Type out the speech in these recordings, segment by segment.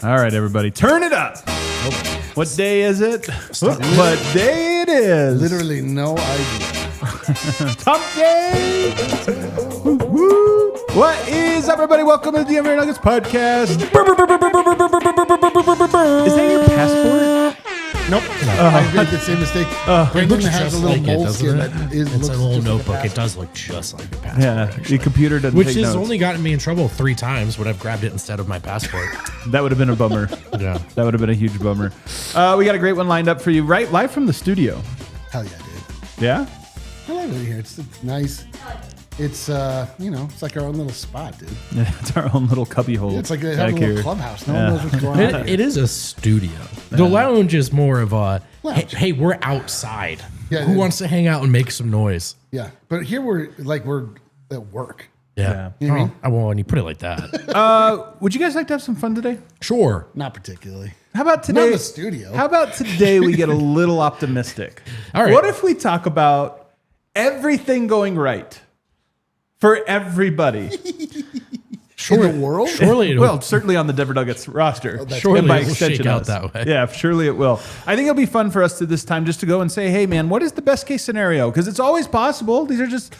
All right, everybody, turn it up. What day is it? What day it is? Literally no idea. Top day. What is up, everybody? Welcome to the DNVR Nuggets Podcast. Is that your passport? Nope. I made the same mistake. Brendan has a little like moleskin it, that it's looks a little just notebook. like a It does look just like a passport. Yeah, actually. the computer doesn't Which take has notes. only gotten me in trouble 3 times when I've grabbed it instead of my passport. That would have been a bummer. Yeah. That would have been a huge bummer. We got a great one lined up for you, right? Live from the studio. Hell yeah, dude. Yeah? I love it here. It's nice. It's it's like our own little spot, dude. Yeah, it's our own little cubby hole. It's like a back little here. clubhouse. No one knows what's going on. It is a studio. The lounge is more of a, Lounge. hey, we're outside. Yeah, Who dude. wants to hang out and make some noise? Yeah, but here we're at work. Yeah. You know what I mean? Oh, well, when you put it like that. Would you guys like to have some fun today? Sure. Not particularly. How about today? Not in the studio. How about today we get a little optimistic? All right. What if we talk about everything going right for everybody? In the world? Surely it'll, Well, certainly on the Denver Nuggets roster. surely And by it will extension shake out us. that way. Yeah, surely it will. I think it'll be fun for us to this time just to go and say, hey, man, what is the best case scenario? Because it's always possible. These are just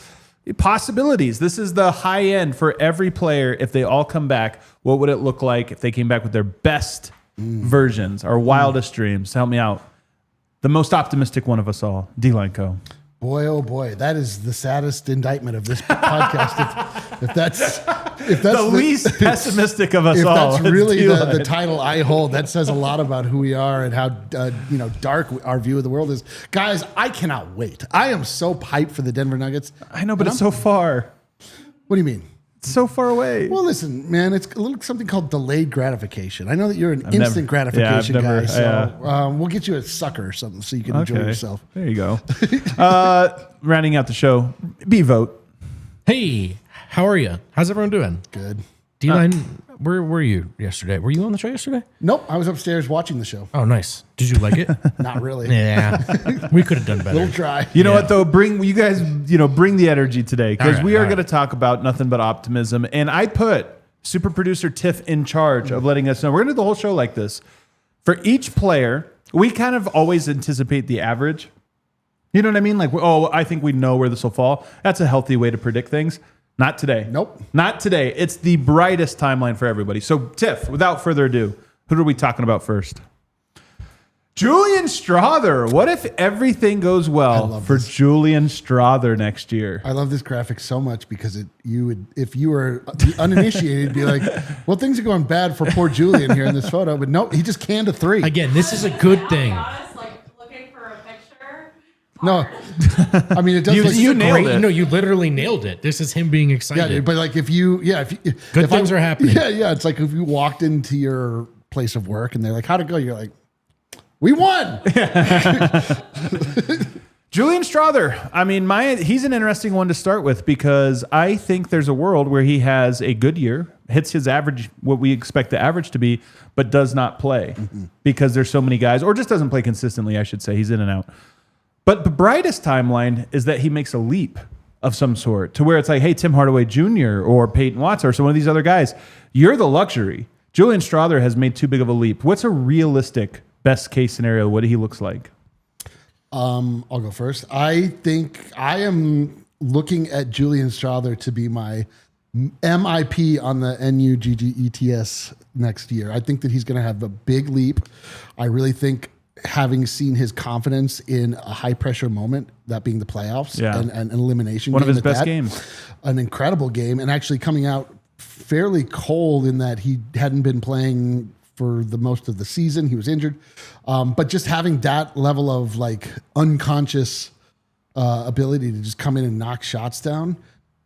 possibilities. This is the high end for every player. If they all come back, what would it look like if they came back with their best versions, our wildest dreams? Help me out. The most optimistic one of us all, D-Line Co. Boy, oh boy, that is the saddest indictment of this podcast. If that's The least pessimistic of us if all. that's really the D-Line. title I hold, that says a lot about who we are and how dark our view of the world is. Guys, I cannot wait. I am so hyped for the Denver Nuggets. I know, but it's so far. What do you mean? It's so far away. Well, listen, man, it's a little something called delayed gratification. I know that you're an never- instant gratification yeah, I've never- guy, so we'll get you a sucker or something so you can enjoy yourself. There you go. Rounding out the show, B-Vote. Hey, how are you? How's everyone doing? Good. D-Line, where were you yesterday? Were you on the show yesterday? Nope, I was upstairs watching the show. Oh, nice. Did you like it? Not really. Yeah. We could have done A better. little dry. You know what, though? Bring the energy today because All right, we are all going to right. talk about nothing but optimism. And I put super producer Tiff in charge of letting us know. We're going to do the whole show like this. For each player, we kind of always anticipate the average. You know what I mean? Like, oh, I think we know where this will fall. That's a healthy way to predict things. Not today. Nope. Not today. It's the brightest timeline for everybody. So, Tiff, without further ado, who are we talking about first? Julian Strawther. What if everything goes well for Julian Strawther next year? I love this graphic so much because you would, if you were uninitiated, be like, well, things are going bad for poor Julian here in this photo. But nope, he just canned a 3. Again, this is a good thing. Honest, like looking for a picture. No, I mean, it does You- look you nailed it. No, you literally nailed it. This is him being Yeah, excited. dude, but like if you, Good things are happening. Yeah, it's like if you walked into your place of work and they're like, how'd it go? You're like, we won. Julian Strawther. I mean, he's an interesting one to start with because I think there's a world where he has a good year, hits his average, what we expect the average to be, but does not play because there's so many guys, or just doesn't play consistently, I should say. He's in and out. But the brightest timeline is that he makes a leap of some sort to where it's like, hey, Tim Hardaway Jr. or Peyton Watson or some of these other guys, you're the luxury. Julian Strawther has made too big of a leap. What's a realistic best case scenario? What he looks like? I'll go first. I think I am looking at Julian Strawther to be my MIP on the NUGGETS next year. I think that he's going to have a big leap. I really think having seen his confidence in a high pressure moment, that being the playoffs and an elimination One of game his at best that, games. an incredible game, and actually coming out fairly cold in that he hadn't been playing for the most of the season. He was injured. But just having that level of like unconscious ability to just come in and knock shots down.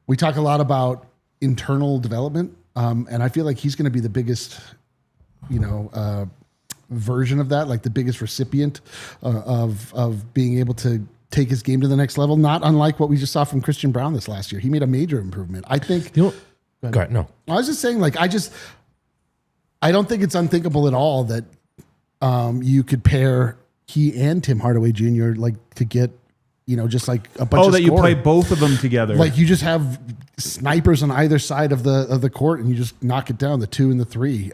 We talk a lot about internal development. And I feel like he's going to be the biggest, version of that, like the biggest recipient of being able to take his game to the next level. Not unlike what we just saw from Christian Braun this last year. He made a major improvement. I think. Go ahead. No, I was just saying, like, I don't think it's unthinkable at all that you could pair he and Tim Hardaway Jr. like to get, just like a bunch of that scoring. you play both of them together. Like you just have snipers on either side of the court and you just knock it down, the 2 and the 3.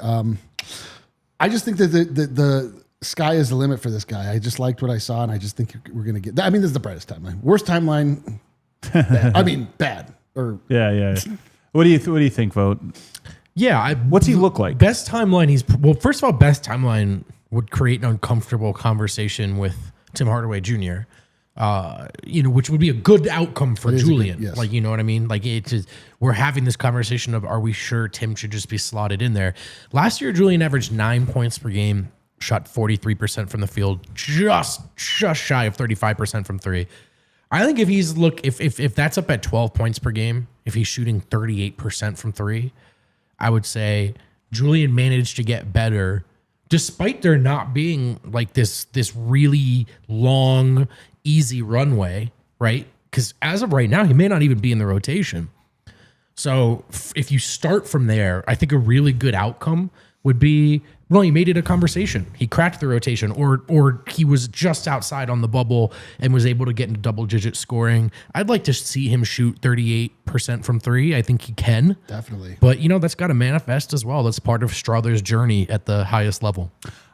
I just think that the sky is the limit for this guy. I just liked what I saw, and I just think we're going to get that. I mean, this is the brightest timeline. Worst timeline, bad. I mean, bad. Or yeah. What do you think, Vote? yeah. What's he look like? Best timeline. First of all, best timeline would create an uncomfortable conversation with Tim Hardaway Jr. Which would be a good outcome for Julian. Yes. Like, you know what I mean? Like, we're having this conversation of, are we sure Tim should just be slotted in there? Last year, Julian averaged 9 points per game, shot 43% from the field, just shy of 35% from 3. I think if that's up at 12 points per game, if he's shooting 38% from 3, I would say Julian managed to get better despite there not being like this really long, easy runway, right? Because as of right now, he may not even be in the rotation. So if you start from there, I think a really good outcome would be, well, he made it a conversation. He cracked the rotation, or he was just outside on the bubble and was able to get into double-digit scoring. I'd like to see him shoot 38% from 3. I think he can. definitely. But, that's got to manifest as well. That's part of Strawther's journey at the highest level.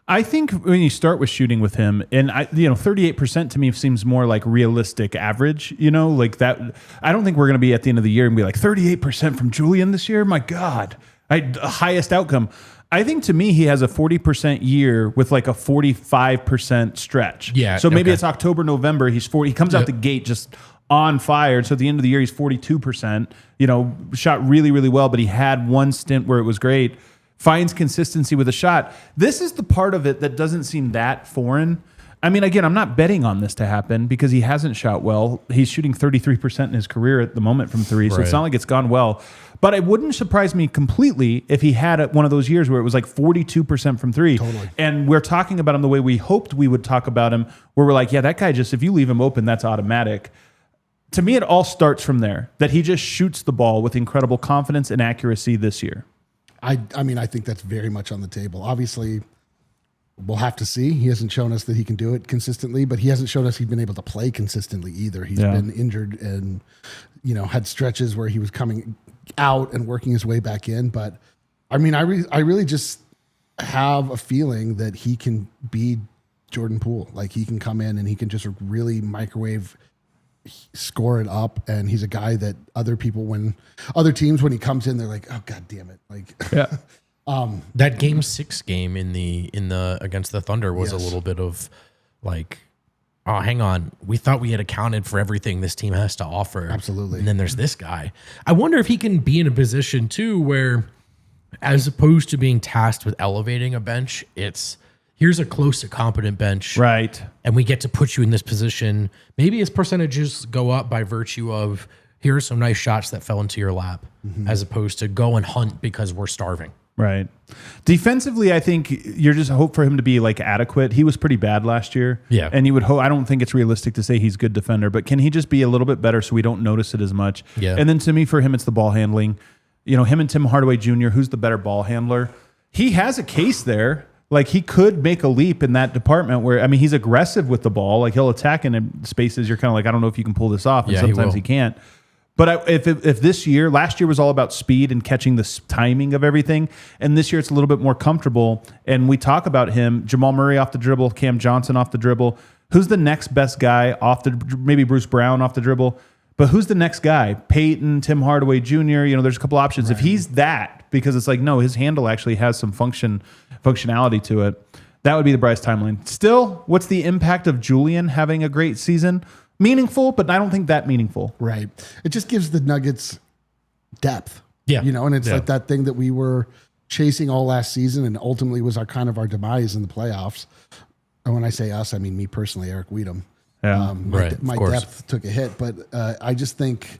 I think when you start with shooting with him, and 38% to me seems more like realistic average, like that. I don't think we're going to be at the end of the year and be like 38% from Julian this year. My God, highest outcome. I think to me, he has a 40% year with like a 45% stretch. Yeah. So maybe it's October, November. He's 40. He comes out the gate just on fire. So at the end of the year, he's 42%, shot really, really well, but he had one stint where it was great. Finds consistency with a shot. This is the part of it that doesn't seem that foreign. I mean, again, I'm not betting on this to happen because he hasn't shot well. He's shooting 33% in his career at the moment from 3, so it's not like it's gone well. But it wouldn't surprise me completely if he had one of those years where it was like 42% from 3. Totally. And we're talking about him the way we hoped we would talk about him, where we're like, yeah, that guy just, if you leave him open, that's automatic. To me, it all starts from there, that he just shoots the ball with incredible confidence and accuracy this year. I mean, I think that's very much on the table. Obviously, we'll have to see. He hasn't shown us that he can do it consistently, but he hasn't shown us he's been able to play consistently either. He's been injured and, had stretches where he was coming out and working his way back in. But I mean, I really just have a feeling that he can be Jordan Poole. Like he can come in and he can just really microwave, score it up, and he's a guy that other teams when he comes in, they're like, oh God damn it. Like that game 6 game in the against the Thunder was a little bit of like, oh, hang on. We thought we had accounted for everything this team has to offer. Absolutely. And then there's this guy. I wonder if he can be in a position too where, as opposed to being tasked with elevating a bench, it's here's a close to competent bench. Right. And we get to put you in this position. Maybe his percentages go up by virtue of here are some nice shots that fell into your lap, as opposed to go and hunt because we're starving. Right. Defensively, I think you're just hope for him to be like adequate. He was pretty bad last year. Yeah. And you would hope, I don't think it's realistic to say he's a good defender, but can he just be a little bit better so we don't notice it as much? Yeah. And then to me, for him, it's the ball handling. Him and Tim Hardaway Jr., who's the better ball handler? He has a case there. Like he could make a leap in that department where, I mean, he's aggressive with the ball. Like he'll attack in spaces. You're kind of like, I don't know if you can pull this off. And sometimes he can't. But if this year, last year was all about speed and catching the timing of everything. And this year it's a little bit more comfortable. And we talk about him, Jamal Murray off the dribble, Cam Johnson off the dribble. Who's the next best guy maybe Bruce Brown off the dribble. But who's the next guy? Peyton, Tim Hardaway Jr. There's a couple options. Right. If he's that, because it's like, no, his handle actually has some functionality to it. That would be the brightest timeline. Still, what's the impact of Julian having a great season? Meaningful, but I don't think that meaningful. Right. It just gives the Nuggets depth. Yeah. And it's like that thing that we were chasing all last season and ultimately was our demise in the playoffs. And when I say us, I mean me personally, Eric Weedham. Yeah. My depth took a hit, but I just think,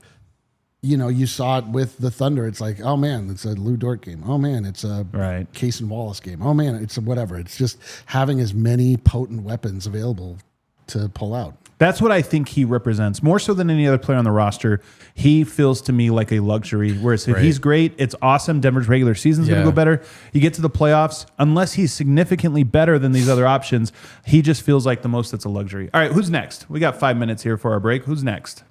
you saw it with the Thunder. It's like, oh man, it's a Lou Dort game. Oh man, it's a Case and Wallace game. Oh man, it's a whatever. It's just having as many potent weapons available to pull out. That's what I think he represents more so than any other player on the roster. He feels to me like a luxury. Whereas if he's great, it's awesome. Denver's regular season's going to go better. You get to the playoffs, unless he's significantly better than these other options, he just feels like the most that's a luxury. All right, who's next? We got 5 minutes here for our break. Who's next?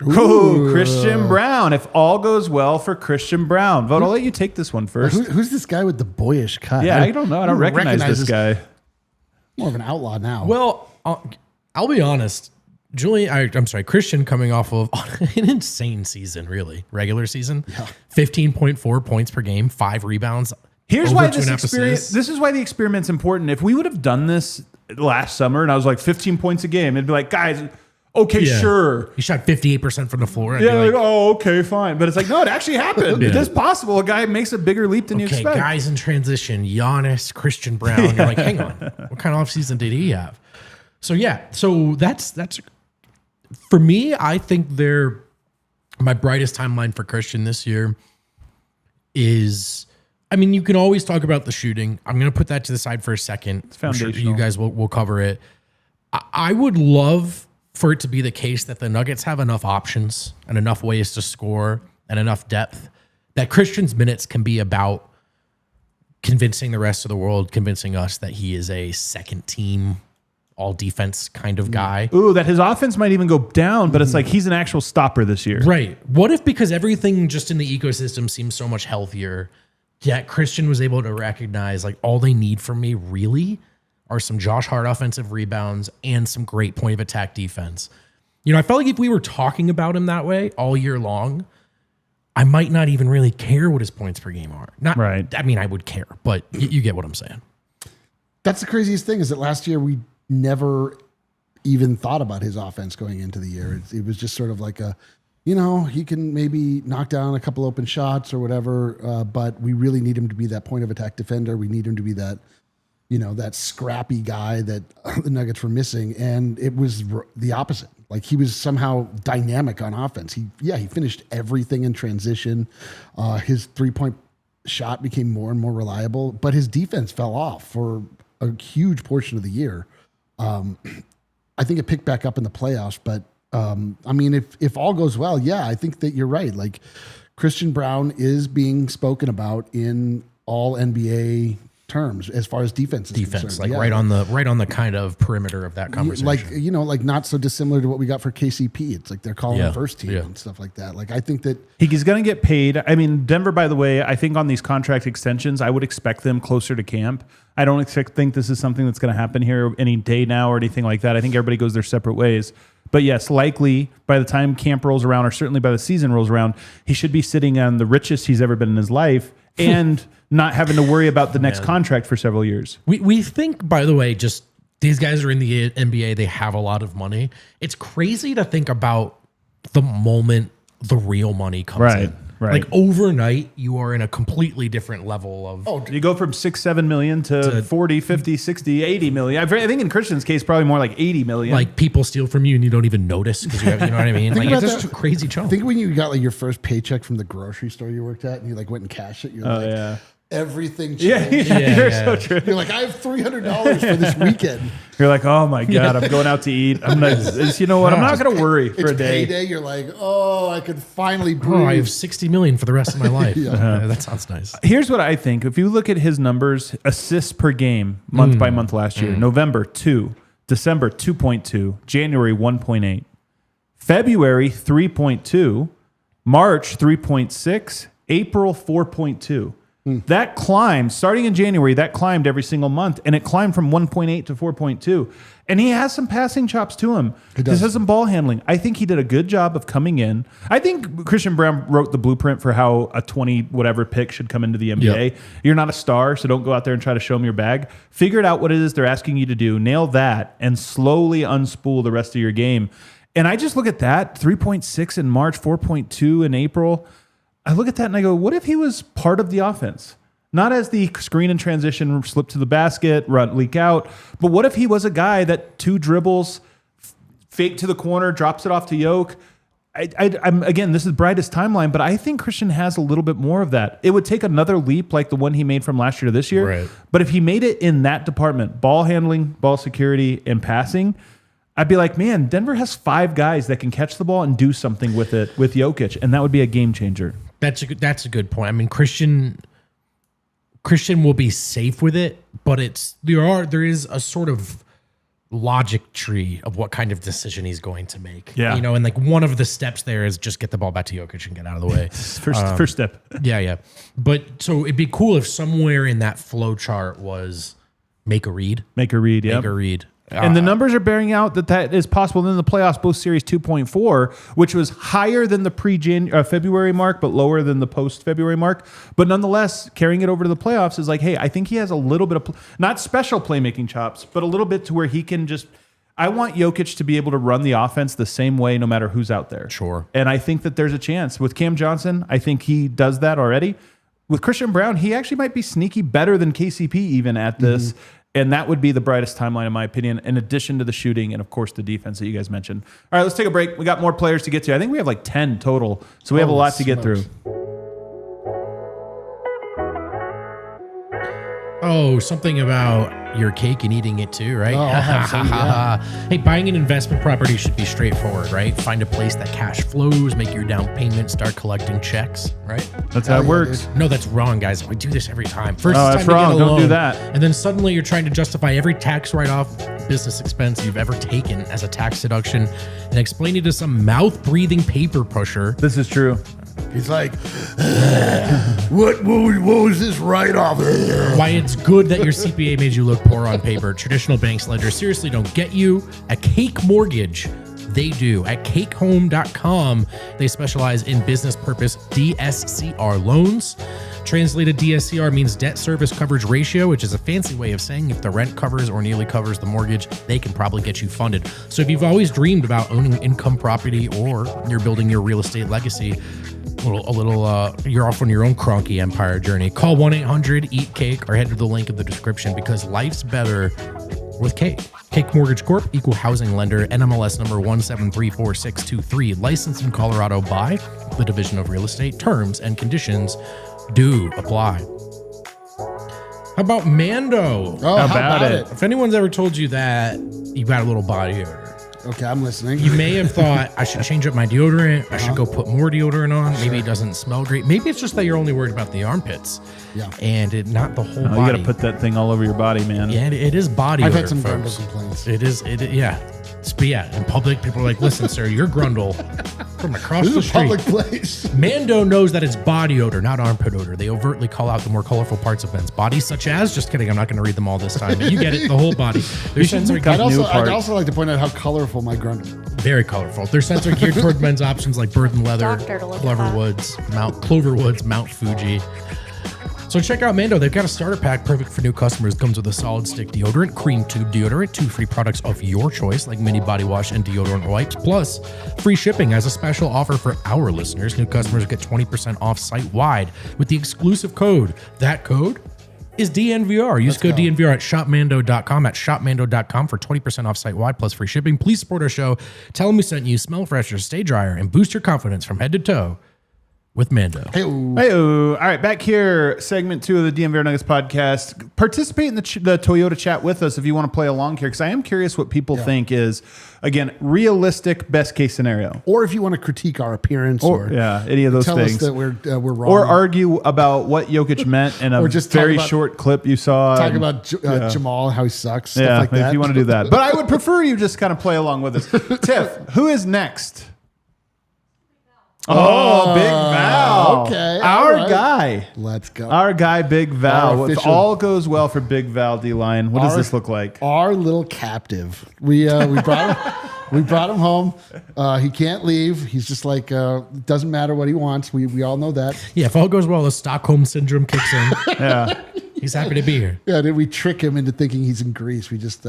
Ooh, Christian Braun. If all goes well for Christian Braun. Vote, I'll let you take this one first. Who's this guy with the boyish cut? Yeah, I don't know. I don't recognize this guy. More of an outlaw now. Well, I'll be honest. Christian coming off of an insane season, really. Regular season. 15.4 points per game, 5 rebounds. Here's why this is why the experiment's important. If we would have done this last summer and I was like 15 points a game, it'd be like, guys, okay, sure. He shot 58% from the floor. Yeah, like, oh, okay, fine. But it's like, no, it actually happened. It is possible. A guy makes a bigger leap than you expect. Guys in transition, Giannis, Christian Braun. You're like, hang on. What kind of offseason did he have? So, that's for me, I think my brightest timeline for Christian this year is, you can always talk about the shooting. I'm going to put that to the side for a second. It's foundational. I'm sure you guys will cover it. I would love for it to be the case that the Nuggets have enough options and enough ways to score and enough depth that Christian's minutes can be about convincing the rest of the world, convincing us that he is a second team, all defense kind of guy. Ooh, that his offense might even go down, but it's like he's an actual stopper this year. Right. What if, because everything just in the ecosystem seems so much healthier, yet Christian was able to recognize like all they need from me really are some Josh Hart offensive rebounds and some great point of attack defense. I felt like if we were talking about him that way all year long, I might not even really care what his points per game are. Not right. I would care, but you get what I'm saying. That's the craziest thing is that last year we never even thought about his offense going into the year. It was just sort of like he can maybe knock down a couple open shots or whatever, but we really need him to be that point of attack defender. We need him to be that, that scrappy guy that the Nuggets were missing. And it was the opposite. Like he was somehow dynamic on offense. He finished everything in transition. His 3-point shot became more and more reliable, but his defense fell off for a huge portion of the year. I think it picked back up in the playoffs, but if all goes well, I think that you're right. Like Christian Braun is being spoken about in all NBA terms as far as defense is concerned. Right on the kind of perimeter of that conversation. Like not so dissimilar to what we got for KCP. It's like they're calling him first team and stuff like that. Like I think that he's going to get paid. Denver, by the way, I think on these contract extensions, I would expect them closer to camp. I don't think this is something that's going to happen here any day now or anything like that. I think everybody goes their separate ways. But yes, likely by the time camp rolls around, or certainly by the season rolls around, he should be sitting on the richest he's ever been in his life and not having to worry about the next contract for several years. We think, by the way, just these guys are in the NBA. They have a lot of money. It's crazy to think about the moment the real money comes in. Right. Like overnight, you are in a completely different level of... you go from 6-7 million to 40, 50, 60, 80 million. I think in Christian's case, probably more like 80 million. Like people steal from you and you don't even notice because you know what I mean? Like it's just a crazy chunk. Think when you got like your first paycheck from the grocery store you worked at and you like went and cashed it, you're everything changed. You're so true. You're like, I have $300 for this weekend. You're like, oh my God, I'm going out to eat. I'm not, you know what? I'm not going to worry for a day. Payday. You're like, I could finally breathe. I have $60 million for the rest of my life. That sounds nice. Here's what I think. If you look at his numbers, assists per game, month by month last year, November 2, December 2.2, January 1.8, February 3.2, March 3.6, April 4.2. That climbed, starting in January, that climbed every single month, and it climbed from 1.8 to 4.2. And he has some passing chops to him. He has some ball handling. I think he did a good job of coming in. I think Christian Braun wrote the blueprint for how a 20-whatever pick should come into the NBA. Yep. You're not a star, so don't go out there and try to show them your bag. Figure out what it is they're asking you to do, nail that, and slowly unspool the rest of your game. And I just look at that, 3.6 in March, 4.2 in April. I look at that and I go, what if he was part of the offense? Not as the screen and transition, slip to the basket, run, leak out, but what if he was a guy that 2 dribbles, fake to the corner, drops it off to Yoke, I'm again, this is brightest timeline, but I think Christian has a little bit more of that. It would take another leap like the one he made from last year to this year. Right. But if he made it in that department, ball handling, ball security, and passing, I'd be like, man, Denver has 5 guys that can catch the ball and do something with it with Jokic, and that would be a game changer. That's a good point. I mean, Christian will be safe with it, but there is a sort of logic tree of what kind of decision he's going to make. Yeah. And like one of the steps there is just get the ball back to Jokic and get out of the way. First step. Yeah. But so it'd be cool if somewhere in that flow chart was make a read. Make a read, yeah. Make a read. And the numbers are bearing out that is possible in the playoffs, both series 2.4, which was higher than the pre-February mark, but lower than the post-February mark. But nonetheless, carrying it over to the playoffs is like, hey, I think he has a little bit of, not special playmaking chops, but a little bit to where he can just, I want Jokic to be able to run the offense the same way no matter who's out there. Sure. And I think that there's a chance. With Cam Johnson, I think he does that already. With Christian Braun, he actually might be sneaky better than KCP even at this. And that would be the brightest timeline, in my opinion, in addition to the shooting and, of course, the defense that you guys mentioned. All right, let's take a break. We got more players to get to. I think we have like 10 total, so we have a lot to get through. Oh, something about your cake and eating it too, right? Oh, I'll have some, yeah. Hey, buying an investment property should be straightforward, right? Find a place that cash flows, make your down payment, start collecting checks, right? That's how it works. No, that's wrong, guys. We do this every time. First, Oh, it's that's time to wrong. get a Don't do loan, that. and then suddenly you're trying to justify every tax write-off, business expense you've ever taken as a tax deduction, and explain it to some mouth-breathing paper pusher. This is true. He's like, what was this write-off? Why it's good that your CPA made you look poor on paper. Traditional banks lenders seriously don't get you. At Cake Mortgage, they do. At cakehome.com, they specialize in business purpose DSCR loans. Translated DSCR means debt service coverage ratio, which is a fancy way of saying if the rent covers or nearly covers the mortgage, they can probably get you funded. So if you've always dreamed about owning income property or you're building your real estate legacy, you're off on your own cronky empire journey. Call 1-800-EAT-CAKE or head to the link in the description because life's better with Cake. Cake Mortgage Corp, equal housing lender, NMLS number 1734623, licensed in Colorado by the Division of Real Estate. Terms and conditions do apply. How about Mando? Oh, how about it? If anyone's ever told you that you got a little body odor, Okay, I'm listening. you may have thought, I should change up my deodorant. I should go put more deodorant on. Maybe it doesn't smell great. Maybe it's just that you're only worried about the armpits. Yeah. And not the whole Oh, body. you got to put that thing all over your body, man. Yeah, it is body I've odor, had some folks. grundle complaints. Yeah. But yeah, in public, people are like, listen, sir, you're grundle from across This the is a street. public place. Mando knows that it's body odor, not armpit odor. They overtly call out the more colorful parts of men's bodies, such as, just kidding, I'm not going to read them all this time, but you get it, the whole body. Their sensor look up I'd new also, parts. I'd also like to point out how colorful my grundle. very colorful. Their scents are geared toward men's options like Bird and Leather, Doctor to look at that. Cloverwoods, Mount Fuji. So check out Mando. They've got a starter pack perfect for new customers. It comes with a solid stick deodorant, cream tube deodorant, 2 free products of your choice like mini body wash and deodorant wipes, plus free shipping. As a special offer for our listeners, new customers get 20% off site-wide with the exclusive code. That code is DNVR. Use code DNVR at shopmando.com for 20% off site-wide plus free shipping. Please support our show. Tell them we sent you. Smell fresher, stay drier, and boost your confidence from head to toe with Mando. Hey-o. All right, back here, segment 2 of the DNVR Nuggets podcast. Participate in the Toyota chat with us if you want to play along here, because I am curious what people think is, again, realistic best case scenario. Or if you want to critique our appearance or any of those tell things. us that we're wrong. Or argue about what Jokic meant in a Or just talk very about- short clip you saw. talk and- about Jamal, how he sucks, stuff yeah, like that. if you want to do that. But I would prefer you just kind of play along with us. Tiff, who is next? Oh, Big Val. okay, Our all right. guy. Let's go. Our guy, Big Val. Our If official- all goes well for Big Val, D-Line, what does this look like? Our little captive. We brought him. We brought him home. He can't leave. He's just like doesn't matter what he wants. We all know that. Yeah, if all goes well, the Stockholm Syndrome kicks in. Yeah. He's happy to be here. Yeah, then we trick him into thinking he's in Greece. We just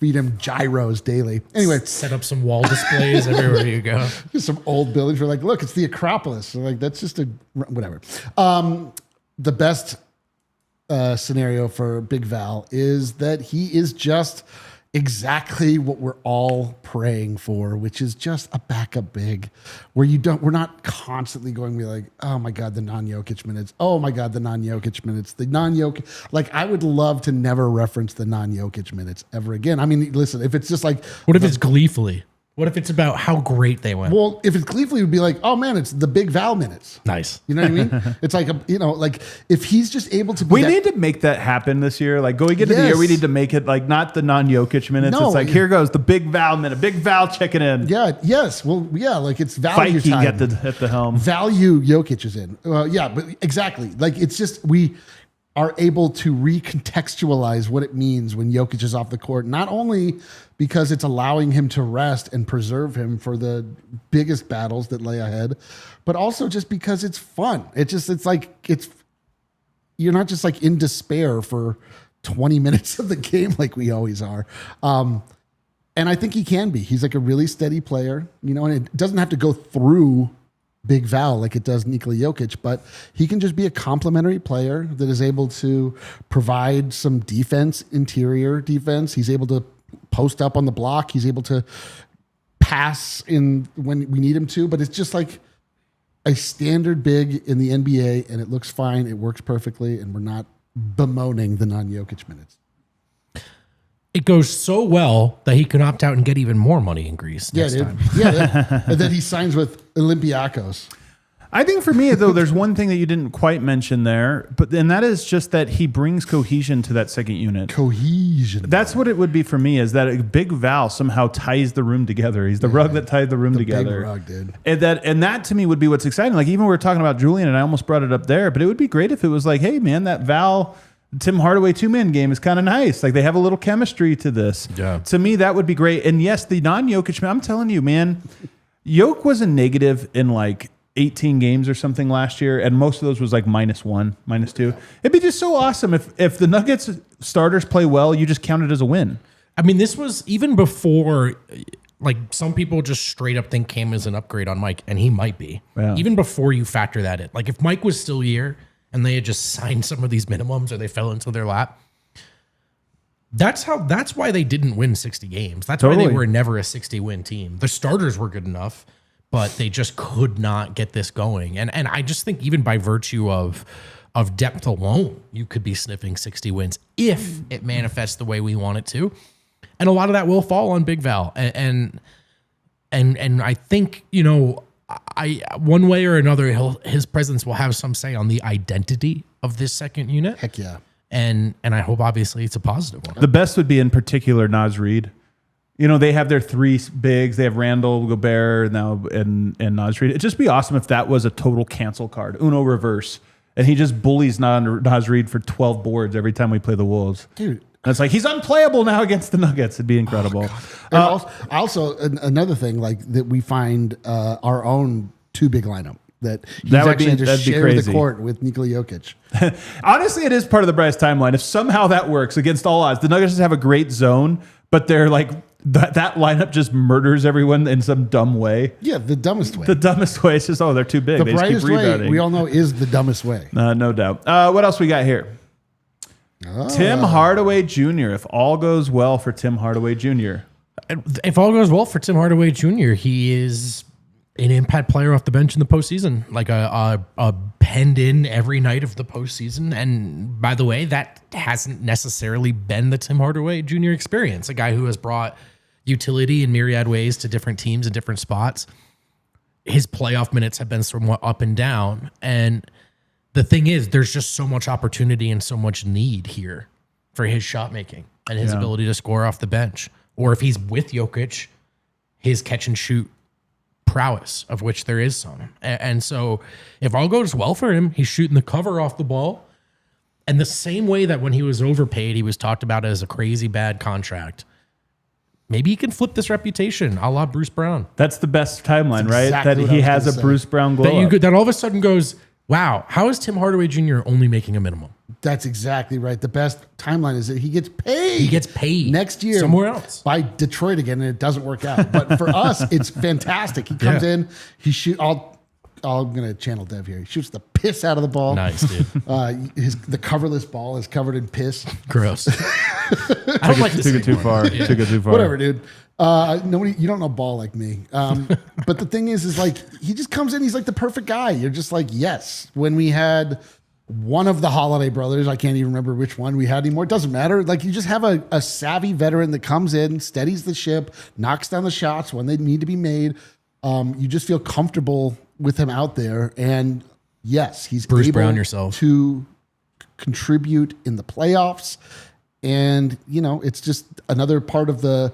feed him gyros daily. Anyway, Set up some wall displays everywhere you go. just some old buildings. We're like, look, it's the Acropolis. We're like, that's just a whatever. The best scenario for Big Val is that he is just exactly what we're all praying for, which is just a backup big where we're not constantly going to be like, oh my God, the non-Jokic minutes. Oh my God, the non-Jokic minutes. The non-Jokic. Like, I would love to never reference the non-Jokic minutes ever again. I mean, listen, if it's just like, What if it's gleefully? What if it's about how great they went? well, if it's gleefully, it would be like, oh man, it's the big Val minutes. Nice. You know what I mean? It's like, like if he's just able to be We need to make that happen this year. Like going into the year, we need to make it like not the non-Jokic minutes. No, it's like, here goes the big Val minute, big Val checking in. Yeah, yes. Well, yeah, like it's value Viking time. at the helm. Value Jokic is in. Yeah, but exactly. Like it's just we are able to recontextualize what it means when Jokic is off the court, not only because it's allowing him to rest and preserve him for the biggest battles that lay ahead, but also just because it's fun. You're not just like in despair for 20 minutes of the game like we always are. And I think he can be. He's like a really steady player, and it doesn't have to go through Big Val like it does Nikola Jokic, but he can just be a complementary player that is able to provide some defense, interior defense. He's able to post up on the block. He's able to pass in when we need him to, but it's just like a standard big in the NBA, and it looks fine. It works perfectly, and we're not bemoaning the non-Jokic minutes. It goes so well that he can opt out and get even more money in Greece next time. And then he signs with Olympiacos. I think for me, though, there's one thing that you didn't quite mention there, and that is just that he brings cohesion to that second unit. Cohesion. That's what it would be for me, is that a big Val somehow ties the room together. He's the rug that tied the room together. Big rug, dude. And that to me would be what's exciting. Like even we were talking about Julian, and I almost brought it up there, but it would be great if it was like, hey man, that Val Tim Hardaway two-man game is kind of nice. Like they have a little chemistry to this. Yeah. To me, that would be great. And yes, the non-Jokic, I'm telling you, man, Jokic was a negative in like 18 games or something last year, and most of those was like -1, -2. It'd be just so awesome if the Nuggets starters play well, you just count it as a win. I mean, this was even before, like some people just straight up think Cam is an upgrade on Mike, and he might be. Yeah. Even before you factor that in. Like if Mike was still here and they had just signed some of these minimums or they fell into their lap, that's why they didn't win 60 games. That's why they were never a 60-win team. The starters were good enough, but they just could not get this going. And I just think even by virtue of depth alone, you could be sniffing 60 wins if it manifests the way we want it to. And a lot of that will fall on Big Val. And I think, one way or another, his presence will have some say on the identity of this second unit. Heck yeah. And I hope obviously it's a positive one. The best would be in particular Naz Reid. They have their three bigs. They have Randall, Gobert now, and Naz Reid. It'd just be awesome if that was a total cancel card, Uno reverse, and he just bullies Naz Reid for 12 boards every time we play the Wolves. Dude. And it's like, he's unplayable now against the Nuggets. It'd be incredible. Also, another thing like that we find our own two big lineup. That actually just share the court with Nikola Jokic. Honestly, it is part of the Bryce timeline. If somehow that works against all odds, the Nuggets just have a great zone, but they're like, that lineup just murders everyone in some dumb way. Yeah, the dumbest way. The dumbest way is just, they're too big. The they just brightest keep way, we all know, is the dumbest way. No doubt. What else we got here? Tim Hardaway Jr. If all goes well for Tim Hardaway Jr. If all goes well for Tim Hardaway Jr., he is an impact player off the bench in the postseason, like a penned in every night of the postseason. And by the way, that hasn't necessarily been the Tim Hardaway Jr. experience, a guy who has brought utility in myriad ways to different teams in different spots. His playoff minutes have been somewhat up and down. And the thing is, there's just so much opportunity and so much need here for his shot making and his ability to score off the bench. Or if he's with Jokic, his catch and shoot prowess, of which there is some. And so if all goes well for him, he's shooting the cover off the ball. And the same way that when he was overpaid, he was talked about as a crazy bad contract. Maybe he can flip this reputation a la Bruce Brown. That's the best timeline, right? Exactly that he has a Bruce Brown glow up. That all of a sudden goes, wow, how is Tim Hardaway Jr. only making a minimum? That's exactly right. The best timeline is that he gets paid. He gets paid next year somewhere else by Detroit again, and it doesn't work out. But for us, it's fantastic. He comes in, he shoot. I'm going to channel Dev here. He shoots the piss out of the ball. Nice, dude. The coverless ball is covered in piss. Gross. I don't like this Took it too far. Took it too far. Whatever, dude. Nobody, you don't know ball like me. But the thing is like he just comes in. He's like the perfect guy. You're just like, yes. When we had one of the Holiday brothers, I can't even remember which one we had anymore. It doesn't matter. Like you just have a savvy veteran that comes in, steadies the ship, knocks down the shots when they need to be made. You just feel comfortable with him out there. And yes, he's Bruce able Brown yourself. to contribute in the playoffs. And, it's just another part of the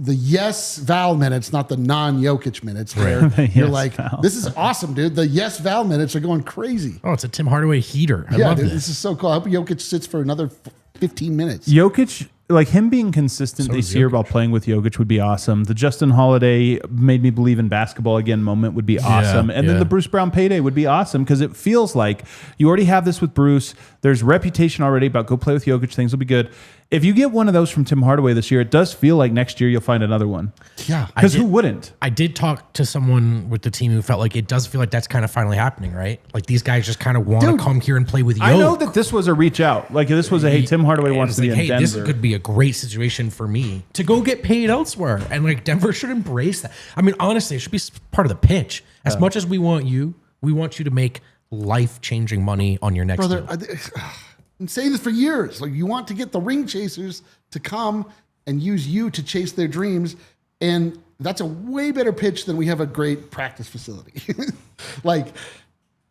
yes Val minutes, not the non-Jokic minutes. Where you're yes like, Val. this is awesome, dude. The yes Val minutes are going crazy. Oh, it's a Tim Hardaway heater. I love dude, this. this is so cool. I hope Jokic sits for another 15 minutes. Jokic, like him being consistent So this is year Jokic. while playing with Jokic would be awesome. The Justin Holiday made me believe in basketball again moment would be awesome. And then yeah. the Bruce Brown payday would be awesome because it feels like you already have this with Bruce. There's reputation already about go play with Jokic. Things will be good. If you get one of those from Tim Hardaway this year, it does feel like next year you'll find another one. Yeah. Because who wouldn't? I did talk to someone with the team who felt like it does feel like that's kind of finally happening, right? Like these guys just kind of want to Dude, come here and play with Jokic. I know that this was a reach out. Like this was a, hey, Tim Hardaway wants to be in Denver. This could be a great situation for me to go get paid elsewhere. And like Denver should embrace that. I mean, honestly, it should be part of the pitch. As much as we want you to make life-changing money on your next Brother, deal. I'm saying this for years. Like you want to get the ring chasers to come and use you to chase their dreams. And that's a way better pitch than we have a great practice facility. Like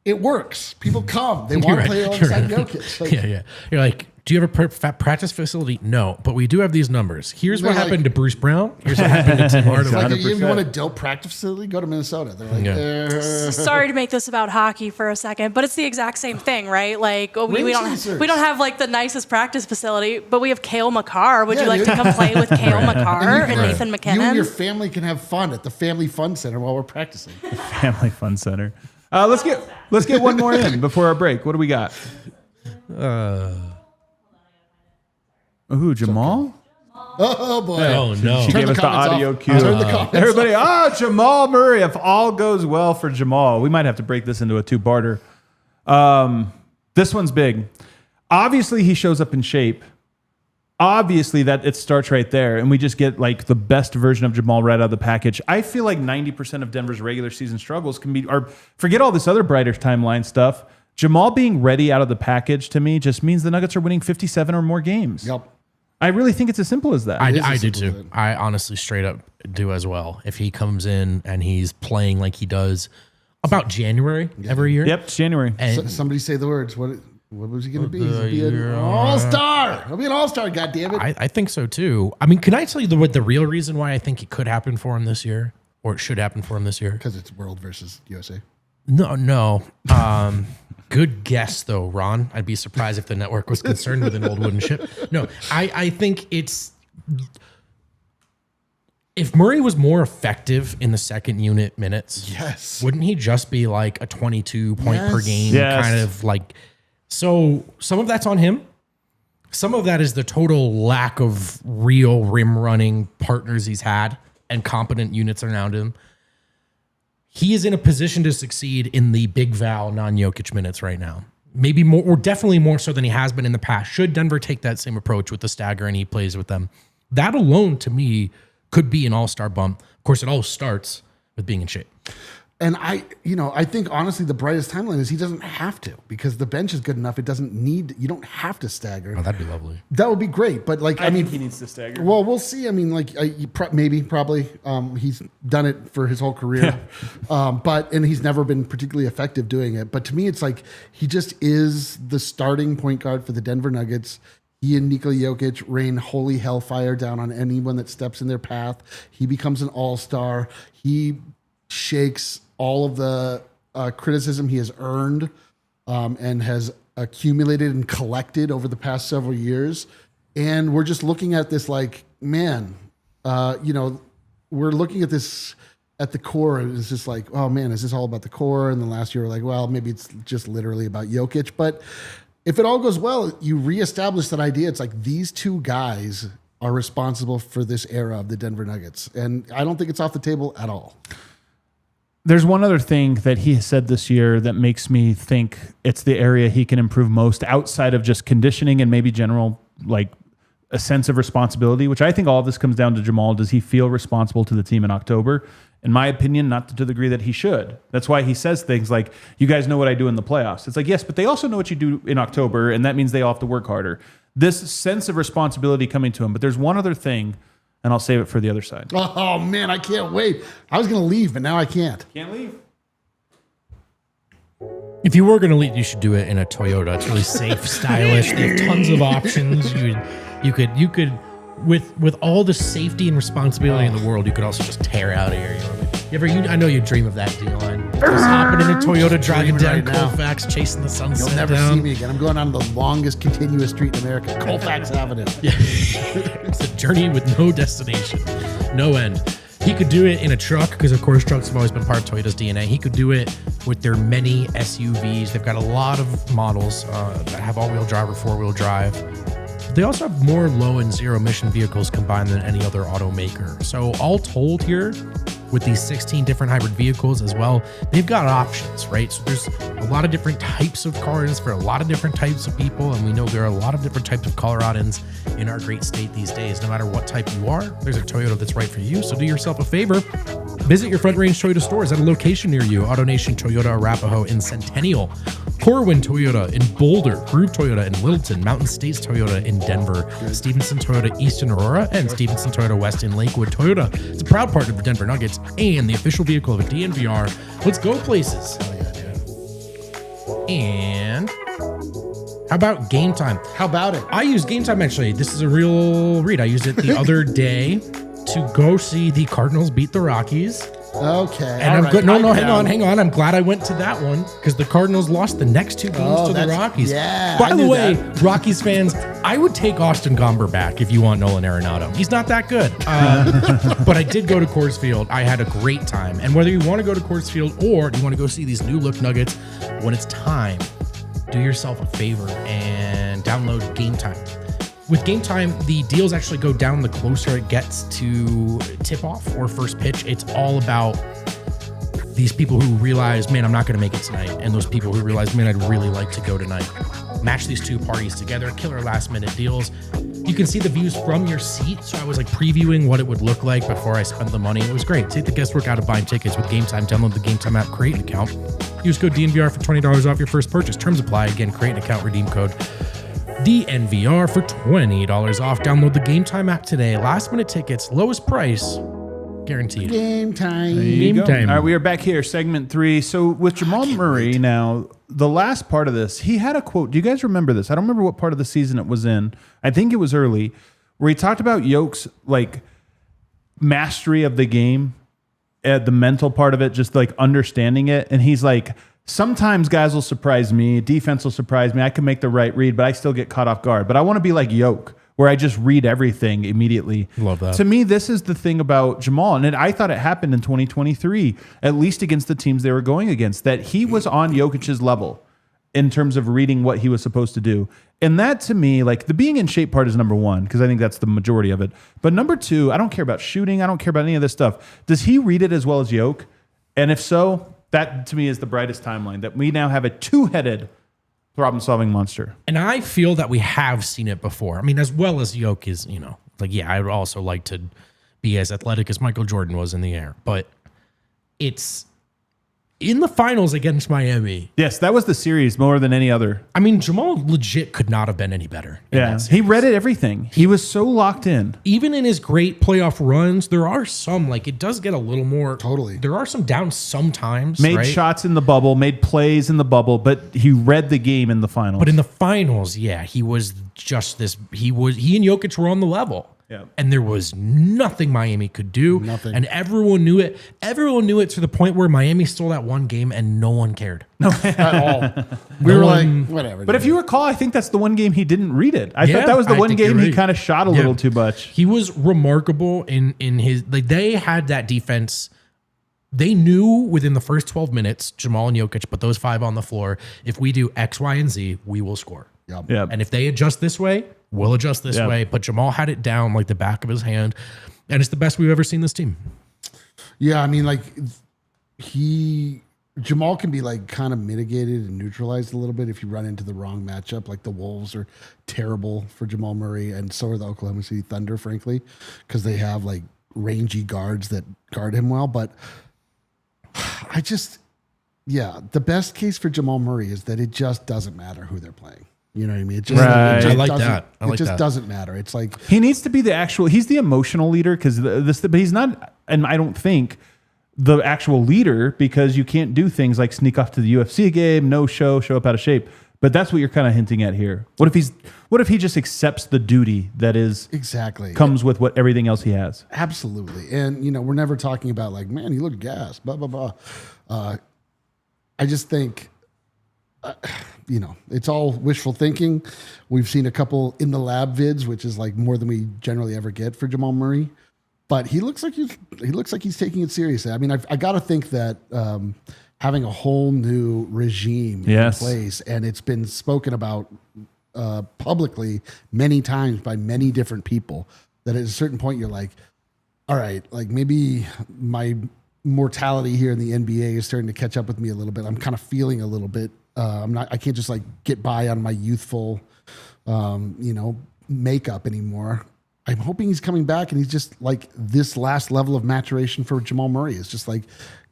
it works. People come. They want to play alongside Jokic. Like, Yeah. You're like, do you have a practice facility? No, but we do have these numbers. Here's what They're happened like- to Bruce Brown. Here's what happened to Tim Hardaway. like, you 100%. want a dope practice facility? Go to Minnesota. They're like, Yeah. Sorry to make this about hockey for a second, but it's the exact same thing, right? Like we Ring don't chasers. have like the nicest practice facility, but we have Cale Makar. Would Yeah, you like dude. to come play with Cale Makar and Right. Nathan you McKinnon? and your family can have fun at the Family Fun Center while we're practicing. Family Fun Center. Let's get one more in before our break. What do we got? Ooh, Jamal? Oh, boy. Oh, no. She Turn gave the us the comments audio off. cue. Turn the comments Everybody, Jamal Murray. If all goes well for Jamal, we might have to break this into a two-parter. This one's big. Obviously, he shows up in shape. Obviously, that it starts right there, and we just get like the best version of Jamal right out of the package. I feel like 90% of Denver's regular season struggles can be, or forget all this other brighter timeline stuff. Jamal being ready out of the package to me just means the Nuggets are winning 57 or more games. Yep. I really think it's as simple as that. I as do simple too. as it. I honestly straight up do as well. If he comes in and he's playing like he does about January every year. Yep, it's January. And Somebody say the words. What was he going to be? He's the going to be an year- all-star. He'll be an all-star, goddammit. I think so too. I mean, can I tell you what the real reason why I think it could happen for him this year, or it should happen for him this year? Because it's world versus USA. No. Good guess though, Ron. I'd be surprised if the network was concerned with an old wooden ship. No, I think it's if Murray was more effective in the second unit minutes, Yes. wouldn't he just be like a 22 point per Yes. game Yes. kind of like? So some of that's on him. Some of that is the total lack of real rim running partners he's had and competent units around him. He is in a position to succeed in the big Val non-Jokic minutes right now. Maybe more, or definitely more so than he has been in the past. Should Denver take that same approach with the stagger and he plays with them, that alone to me could be an all-star bump. Of course, it all starts with being in shape. And I think honestly the brightest timeline is he doesn't have to because the bench is good enough. It doesn't need, you don't have to stagger. Oh, that'd be lovely. That would be great. But like, I mean, think he needs to stagger. well, we'll see. I mean, like probably he's done it for his whole career. And he's never been particularly effective doing it. But to me, it's like, he just is the starting point guard for the Denver Nuggets. He and Nikola Jokic rain holy hellfire down on anyone that steps in their path. He becomes an all-star. He shakes all of the criticism he has earned and has accumulated and collected over the past several years. And we're just looking at this like, man, we're looking at this at the core, and it's just like, oh man, is this all about the core? And then last year we're like, well, maybe it's just literally about Jokic. But if it all goes well, you reestablish that idea. It's like these two guys are responsible for this era of the Denver Nuggets. And I don't think it's off the table at all. There's one other thing that he has said this year that makes me think it's the area he can improve most outside of just conditioning and maybe general, like a sense of responsibility, which I think all of this comes down to Jamal. Does he feel responsible to the team in October? In my opinion, not to the degree that he should. That's why he says things like, you guys know what I do in the playoffs. It's like, yes, but they also know what you do in October, and that means they all have to work harder. This sense of responsibility coming to him. But there's one other thing, and I'll save it for the other side. Oh, man, I can't wait. I was going to leave, but now I can't. Can't leave. If you were going to leave, you should do it in a Toyota. It's really safe, stylish. They have tons of options. You could, with all the safety and responsibility in the world, you could also just tear out of here. I know you dream of that deal line. Just hopping in a Toyota, driving down Colfax, chasing the sunset. You'll never see me again. I'm going on the longest continuous street in America, Colfax Avenue. Yeah. It's a journey with no destination, no end. He could do it in a truck because, of course, trucks have always been part of Toyota's DNA. He could do it with their many SUVs. They've got a lot of models that have all-wheel drive or four-wheel drive. They also have more low and zero emission vehicles combined than any other automaker. So all told here, with these 16 different hybrid vehicles as well, they've got options, right? So there's a lot of different types of cars for a lot of different types of people. And we know there are a lot of different types of Coloradans in our great state these days. No matter what type you are, there's a Toyota that's right for you. So do yourself a favor. Visit your Front Range Toyota stores at a location near you. AutoNation Toyota Arapahoe in Centennial, Corwin Toyota in Boulder, Groove Toyota in Littleton, Mountain States Toyota in Denver, Stevenson Toyota East in Aurora, and Stevenson Toyota West in Lakewood. Toyota is a proud partner of the Denver Nuggets and the official vehicle of a DNVR. Let's go places. Oh, yeah, dude. And how about Game Time? How about it? I use Game Time, actually. This is a real read. I used it the other day to go see the Cardinals beat the Rockies. Okay. And I'm good. No, hang on. I'm glad I went to that one because the Cardinals lost the next two games to the Rockies. Yeah. By the way, Rockies fans, I would take Austin Gomber back if you want Nolan Arenado. He's not that good. But I did go to Coors Field. I had a great time. And whether you want to go to Coors Field or you want to go see these new look Nuggets, when it's time, do yourself a favor and download Game Time. With Game Time, the deals actually go down the closer it gets to tip-off or first pitch. It's all about these people who realize, man, I'm not going to make it tonight, and those people who realize, man, I'd really like to go tonight. Match these two parties together, killer last-minute deals. You can see the views from your seat, so I was like previewing what it would look like before I spent the money. It was great. Take the guesswork out of buying tickets with Game Time. Download the Game Time app, create an account. Use code DNVR for $20 off your first purchase. Terms apply. Again, create an account, redeem code DNVR for $20 off. Download the Game Time app today. Last minute tickets, lowest price, guaranteed. Game time. Game time. All right, we are back here, segment 3. So with Jamal Murray now, the last part of this, he had a quote. Do you guys remember this? I don't remember what part of the season it was in. I think it was early, where he talked about Yoke's like mastery of the game, the mental part of it, just like understanding it. And he's like, sometimes guys will surprise me, defense will surprise me. I can make the right read, but I still get caught off guard. But I want to be like Yoke, where I just read everything immediately. Love that. To me, this is the thing about Jamal. And I thought it happened in 2023, at least against the teams they were going against, that he was on Jokic's level in terms of reading what he was supposed to do. And that, to me, like the being in shape part is number one, because I think that's the majority of it. But number two, I don't care about shooting. I don't care about any of this stuff. Does he read it as well as Yoke? And if so, that to me is the brightest timeline, that we now have a two-headed problem-solving monster. And I feel that we have seen it before. I mean, as well as Yoke is, like, yeah, I would also like to be as athletic as Michael Jordan was in the air. But it's in the finals against Miami. Yes, that was the series more than any other. I mean, Jamal legit could not have been any better. Yeah, he read it, everything. He was so locked in. Even in his great playoff runs, there are some, like, it does get a little more. Totally. There are some downs sometimes. Made right? shots in the bubble, made plays in the bubble, but he read the game in the finals. But in the finals, yeah, he was just this. He and Jokic were on the level. Yeah. And there was nothing Miami could do. Nothing. And everyone knew it. Everyone knew it to the point where Miami stole that one game and no one cared. At all. We were like, whatever. But if you recall, I think that's the one game he didn't read it. I Yeah, thought that was the I one think game you're he right. kind of shot a little too much. He was remarkable in his, like, they had that defense. They knew within the first 12 minutes, Jamal and Jokic put those 5 on the floor. If we do X, Y, and Z, we will score. Yep. Yeah. And if they adjust this way, we'll adjust this way. But Jamal had it down like the back of his hand, and it's the best we've ever seen this team. Yeah, I mean, like Jamal can be like kind of mitigated and neutralized a little bit if you run into the wrong matchup. Like the Wolves are terrible for Jamal Murray, and so are the Oklahoma City Thunder, frankly, because they have like rangy guards that guard him well. But the best case for Jamal Murray is that it just doesn't matter who they're playing. You know what I mean? It just, Right. it just I like doesn't- that. I like it just that. doesn't matter. It's like He needs to be he's the emotional leader but he's not, and I don't think the actual leader, because you can't do things like sneak off to the UFC game, show up out of shape. But that's what you're kind of hinting at here. What if he just accepts the duty that is exactly comes with everything else he has? Absolutely. And, we're never talking about like, man, he looked gassed, blah, blah, blah. I just think, it's all wishful thinking. We've seen a couple in the lab vids, which is like more than we generally ever get for Jamal Murray. But he looks like he's taking it seriously. I mean, I got to think that having a whole new regime in place, and it's been spoken about publicly many times by many different people, that at a certain point you're like, all right, like maybe my mortality here in the NBA is starting to catch up with me a little bit. I'm kind of feeling a little bit. I can't just like get by on my youthful, makeup anymore. I'm hoping he's coming back, and he's just like this last level of maturation for Jamal Murray is just like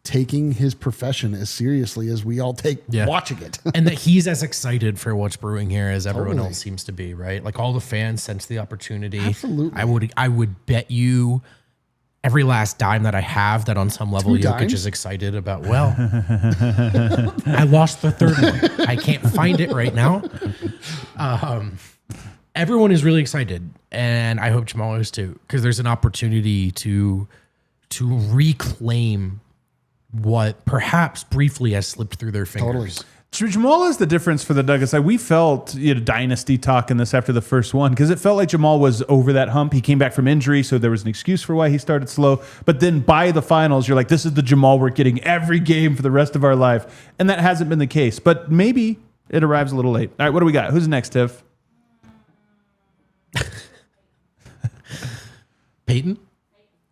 taking his profession as seriously as we all take watching it. And that he's as excited for what's brewing here as everyone Totally. else seems to be, right? Like all the fans sense the opportunity. Absolutely. I would bet you every last dime that I have that on some level 2 Jokic dimes? is excited about. Well, I lost the third one. I can't find it right now. Everyone is really excited, and I hope Jamal is too, because there's an opportunity to reclaim what perhaps briefly has slipped through their fingers. Jamal is the difference for the Nuggets. Like we felt dynasty talk in this after the first one, because it felt like Jamal was over that hump. He came back from injury, so there was an excuse for why he started slow. But then by the finals, you're like, this is the Jamal we're getting every game for the rest of our life. And that hasn't been the case. But maybe it arrives a little late. All right, what do we got? Who's next, Tiff? Peyton?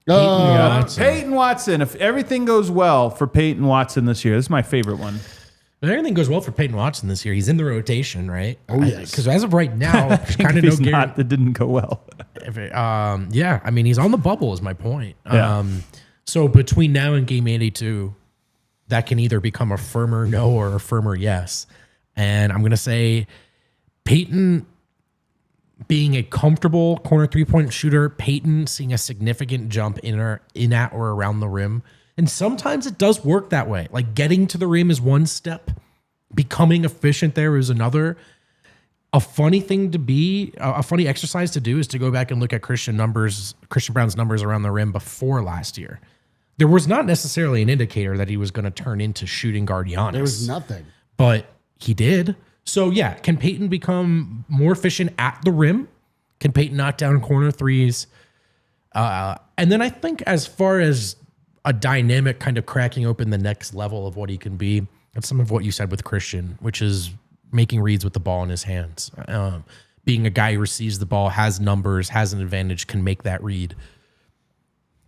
Peyton Watson. If everything goes well for Peyton Watson this year, this is my favorite one. If everything goes well for Peyton Watson this year, he's in the rotation, right? Oh, yes. Because as of right now, there's kind of If no he's guarantee. not, that didn't go well. I mean, he's on the bubble is my point. Yeah. So between now and game 82, that can either become a firmer no or a firmer yes. And I'm going to say Peyton being a comfortable corner three-point shooter, Peyton seeing a significant jump in at or around the rim. And sometimes it does work that way. Like getting to the rim is one step. Becoming efficient there is another. A funny exercise to do is to go back and look at Christian Braun's numbers around the rim before last year. There was not necessarily an indicator that he was going to turn into shooting guard Giannis. There was nothing. But he did. So yeah, can Peyton become more efficient at the rim? Can Peyton knock down corner threes? And then I think as far as a dynamic kind of cracking open the next level of what he can be, that's some of what you said with Christian, which is making reads with the ball in his hands. Being a guy who receives the ball, has numbers, has an advantage, can make that read.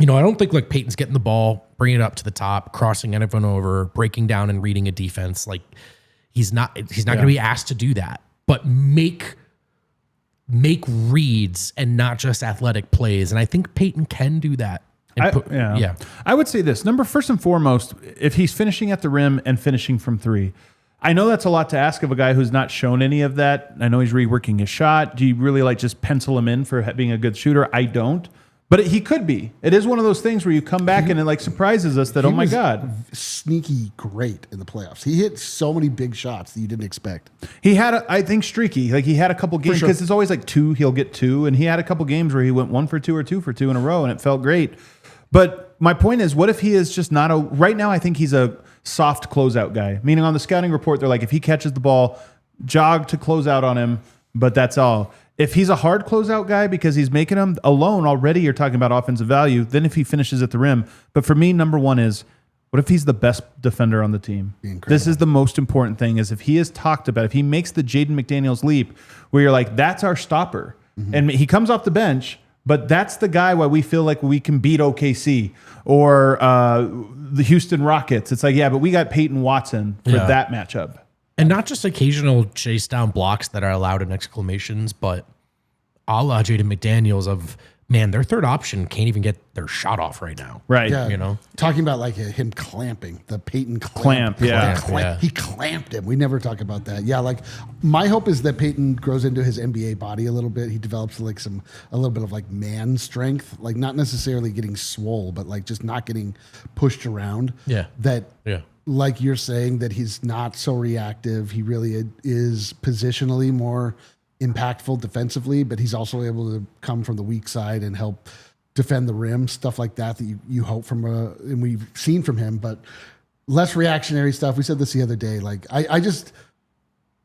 I don't think like Peyton's getting the ball, bringing it up to the top, crossing everyone over, breaking down and reading a defense. Like he's not going to be asked to do that, but make reads and not just athletic plays. And I think Peyton can do that. I would say this. First and foremost, if he's finishing at the rim and finishing from three, I know that's a lot to ask of a guy who's not shown any of that. I know he's reworking his shot. Do you really like just pencil him in for being a good shooter? I don't. But he could be. It is one of those things where you come back and it like surprises us that, oh my God. Sneaky great in the playoffs. He hit so many big shots that you didn't expect. He had, I think, streaky. Like he had a couple games, because it's always like two, he'll get two. And he had a couple games where he went 1 for 2 or 2 for 2 in a row, and it felt great. But my point is, what if he is just not right now I think he's a soft closeout guy. Meaning on the scouting report, they're like, if he catches the ball, jog to close out on him, but that's all. If he's a hard closeout guy because he's making them alone already, you're talking about offensive value. Then if he finishes at the rim. But for me, number one is, what if he's the best defender on the team? This is the most important thing, is if he is talked about, if he makes the Jaden McDaniels leap where you're like, that's our stopper. and he comes off the bench. But that's the guy why we feel like we can beat OKC or the Houston Rockets. It's like, yeah, but we got Peyton Watson for that matchup. And not just occasional chase down blocks that are allowed in exclamations, but a la Jaden McDaniels of, man, their third option can't even get their shot off right now. Right. Yeah, You know? talking about like him clamping, the Peyton Clamp, yeah. He clamped him. We never talk about that. Yeah, like my hope is that Peyton grows into his NBA body a little bit. He develops like a little bit of like man strength, like not necessarily getting swole, but like just not getting pushed around. Yeah. Like you're saying, that he's not so reactive. He really is positionally more impactful defensively, but he's also able to come from the weak side and help defend the rim, stuff like that you hope from and we've seen from him, but less reactionary stuff. We said this the other day. Like I just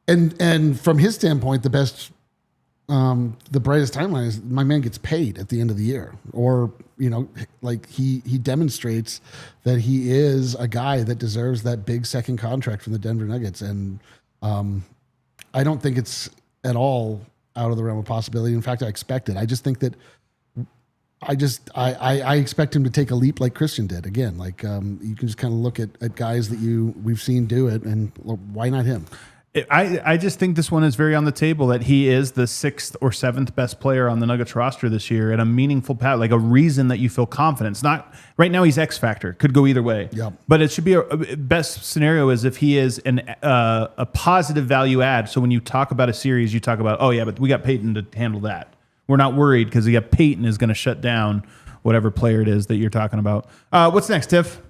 and from his standpoint, the best the brightest timeline is my man gets paid at the end of the year, or like he demonstrates that he is a guy that deserves that big second contract from the Denver Nuggets, and I don't think it's at all out of the realm of possibility. In fact, I expect it. I just think that I expect him to take a leap like Christian did. Again, like you can just kind of look at guys that we've seen do it, and why not him? I just think this one is very on the table that he is the 6th or 7th best player on the Nuggets roster this year, and a meaningful path, like a reason that you feel confident. It's not right now. He's X factor, could go either way. Yep. But it should be a best scenario is if he is a positive value add. So when you talk about a series, you talk about, oh yeah, but we got Peyton to handle that. We're not worried because we got Peyton is going to shut down whatever player it is that you're talking about. What's next, Tiff?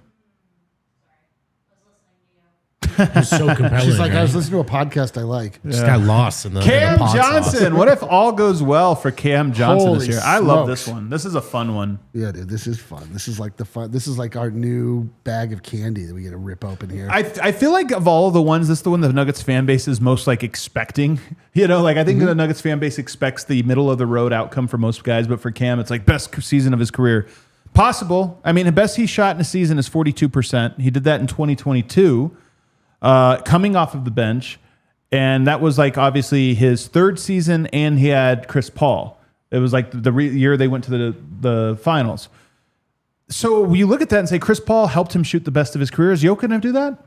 It's so compelling. She's like, right? I was listening to a podcast I like. Just got lost in the Cam pod sauce. Johnson. What if all goes well for Cam Johnson this Holy year? I love smokes. this one. This is a fun one. Yeah, dude, this is fun. This is like This is like our new bag of candy that we get to rip open here. I feel like of all of the ones, this is the one the Nuggets fan base is most like expecting. Like I think the Nuggets fan base expects the middle of the road outcome for most guys, but for Cam, it's like best season of his career. Possible. I mean, the best he shot in a season is 42%. He did that in 2022. Coming off of the bench, and that was like obviously his third season, and he had Chris Paul. It was like the year they went to the finals. So you look at that and say Chris Paul helped him shoot the best of his career. Is Jokic going to do that?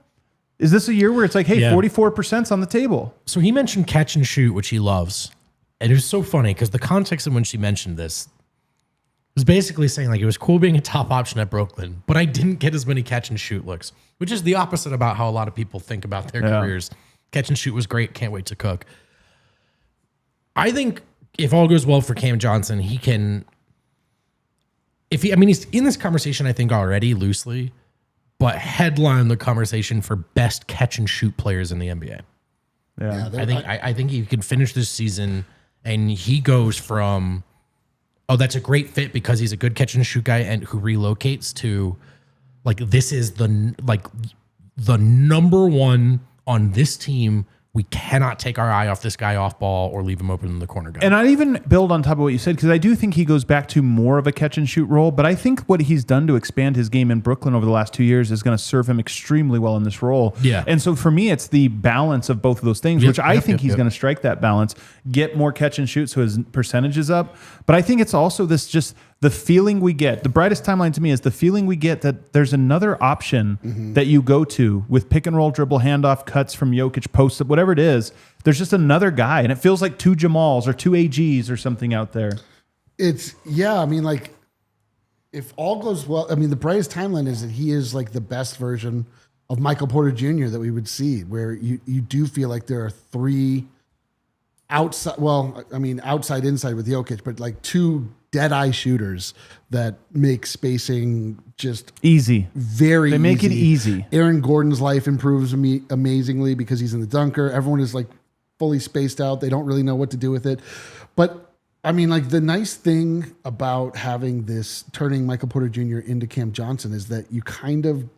Is this a year where it's like, hey, 44%'s on the table? So he mentioned catch and shoot, which he loves. And it was so funny because the context in when she mentioned this was basically saying like it was cool being a top option at Brooklyn, but I didn't get as many catch and shoot looks, which is the opposite about how a lot of people think about their careers. Catch and shoot was great. Can't wait to cook. I think if all goes well for Cam Johnson, he can, he's in this conversation, I think already loosely, but headline the conversation for best catch and shoot players in the NBA. Yeah. I think he can finish this season and he goes from, oh, that's a great fit because he's a good catch and shoot guy and who relocates to like, this is the number one on this team. We cannot take our eye off this guy off ball or leave him open in the corner guy. And I'd even build on top of what you said, because I do think he goes back to more of a catch and shoot role, but I think what he's done to expand his game in Brooklyn over the last 2 years is going to serve him extremely well in this role. Yeah. And so for me, it's the balance of both of those things, which I think he's going to strike that balance, get more catch and shoot so his percentage is up. But I think it's also this just the feeling we get. The brightest timeline to me is the feeling we get that there's another option that you go to with pick and roll, dribble, handoff, cuts from Jokic, post up, whatever it is. There's just another guy, and it feels like two Jamals or two AGs or something out there. If all goes well, the brightest timeline is that he is like the best version of Michael Porter Jr. that we would see, where you do feel like there are three outside, outside, inside with Jokic, but like two dead-eye shooters that make spacing just easy. Very They make it easy. Aaron Gordon's life improves amazingly because he's in the dunker. Everyone is like fully spaced out. They don't really know what to do with it. But the nice thing about having this, turning Michael Porter Jr. into Cam Johnson, is that you kind of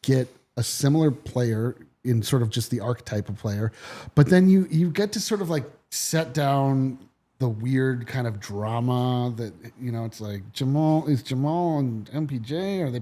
get a similar player in sort of just the archetype of player, but then you get to sort of like set down the weird kind of drama that, it's like Jamal and MPJ, are they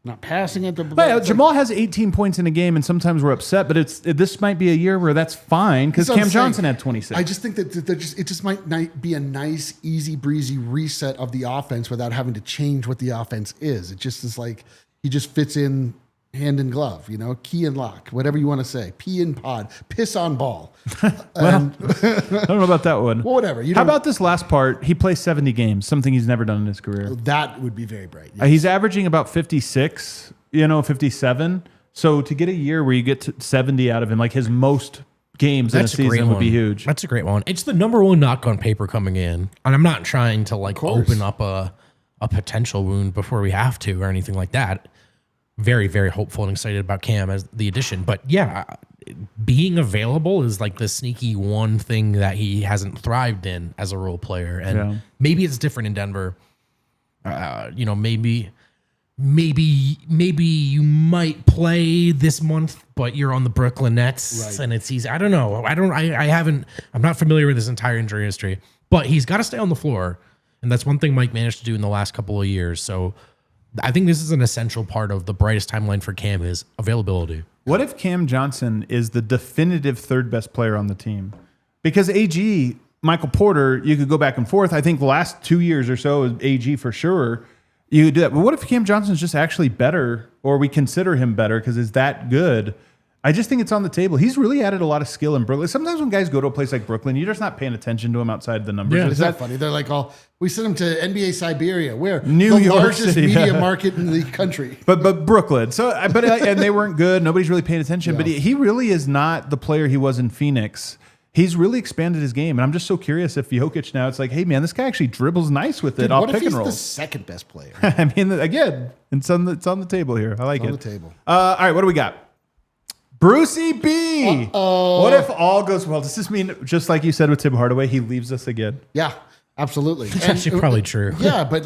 not passing it? Jamal has 18 points in a game, and sometimes we're upset, but this might be a year where that's fine because Cam Johnson had 26. I just think that it just might be a nice, easy breezy reset of the offense without having to change what the offense is. It just is like he just fits in hand in glove, key and lock, whatever you want to say, pee in pod, piss on ball. I don't know about that one. Well, whatever. How about this last part? He plays 70 games, something he's never done in his career. That would be very bright. Yes. He's averaging about 56, 57. So to get a year where you get to 70 out of him, like his most games in a season would be huge. That's a great one. It's the number one knock on paper coming in. And I'm not trying to open up a potential wound before we have to or anything like that. Very, very hopeful and excited about Cam as the addition. But yeah, being available is like the sneaky one thing that he hasn't thrived in as a role player. And maybe it's different in Denver. Maybe you might play this month, but you're on the Brooklyn Nets and it's easy. I don't know. I'm not familiar with his entire injury history, but he's got to stay on the floor. And that's one thing Mike managed to do in the last couple of years. So I think this is an essential part of the brightest timeline for Cam is availability. What if Cam Johnson is the definitive third best player on the team? Because AG, Michael Porter, you could go back and forth. I think the last 2 years or so, AG for sure, you could do that. But what if Cam Johnson's just actually better, or we consider him better because he's that good? I just think it's on the table. He's really added a lot of skill in Brooklyn. Sometimes when guys go to a place like Brooklyn, you're just not paying attention to him outside the numbers. Yeah, is that funny? They're like, we sent him to NBA Siberia, where New the York largest City, media market in the country. But Brooklyn. So, and they weren't good. Nobody's really paying attention. Yeah. But he really is not the player he was in Phoenix. He's really expanded his game, and I'm just so curious if Jokic now, it's like, hey man, this guy actually dribbles nice with it. Dude, off pick and roll. What if he's the second best player? I mean, again, it's on the table here. I like it. On the table. All right, what do we got? Brucey B. What if all goes well? Does this mean, just like you said with Tim Hardaway, he leaves us again? Yeah, absolutely. It's actually probably true. Yeah, but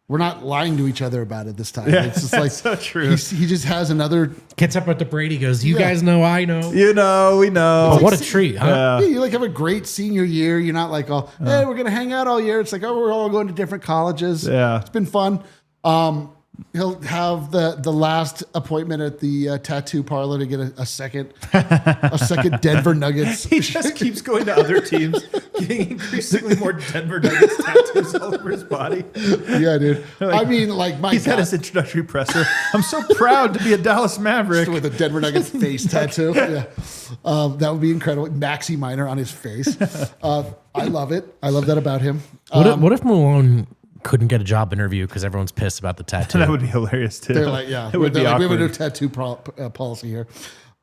we're not lying to each other about it this time. Yeah, it's just like so true. He just has another. Gets up at the Brady, goes, you guys know, I know. We know. Oh, what a treat, huh? Yeah, you have a great senior year. You're not like, hey, we're gonna hang out all year. It's like, we're all going to different colleges. Yeah, it's been fun. He'll have the last appointment at the tattoo parlor to get a second Denver Nuggets. He just keeps going to other teams, getting increasingly more Denver Nuggets tattoos all over his body. Yeah, dude. He's had his introductory presser. I'm so proud to be a Dallas Maverick. Just with a Denver Nuggets face tattoo. Yeah, that would be incredible. Maxi Minor on his face. I love it. I love that about him. What if Malone couldn't get a job interview because everyone's pissed about the tattoo? That would be hilarious too. They're like, yeah, it would be like, awkward. we have a new tattoo policy here.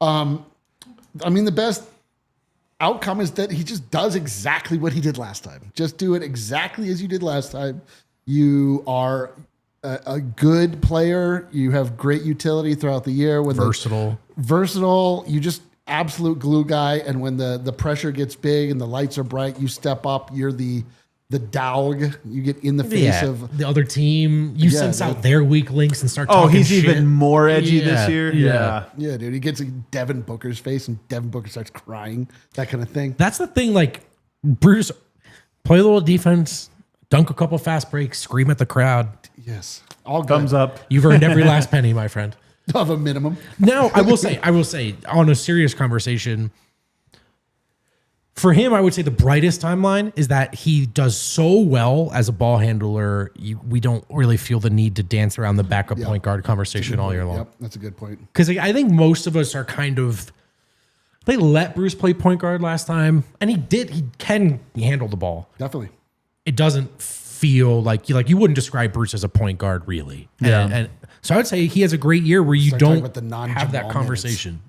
The best outcome is that he just does exactly what he did last time. Just do it exactly as you did last time. You are a good player. You have great utility throughout the year. Versatile. You just absolute glue guy. And when the pressure gets big and the lights are bright, you step up. You're the dog. You get in the face of the other team. You sense out their weak links and start talking he's shit. Even more edgy this year. Yeah, dude. He gets in Devin Booker's face and Devin Booker starts crying. That kind of thing. That's the thing. Like, Bruce, play a little defense, dunk a couple fast breaks, scream at the crowd. Yes, all good. Thumbs up. You've earned every last penny, my friend. Of a minimum. Now, I will say, on a serious conversation, for him, I would say the brightest timeline is that he does so well as a ball handler. We don't really feel the need to dance around the backup point guard conversation all year long. Yep, that's a good point. Because I think most of us are they let Bruce play point guard last time, and he can handle the ball. Definitely. It doesn't feel like you wouldn't describe Bruce as a point guard, really. Yeah. And so I would say he has a great year where you don't have that Jamal conversation,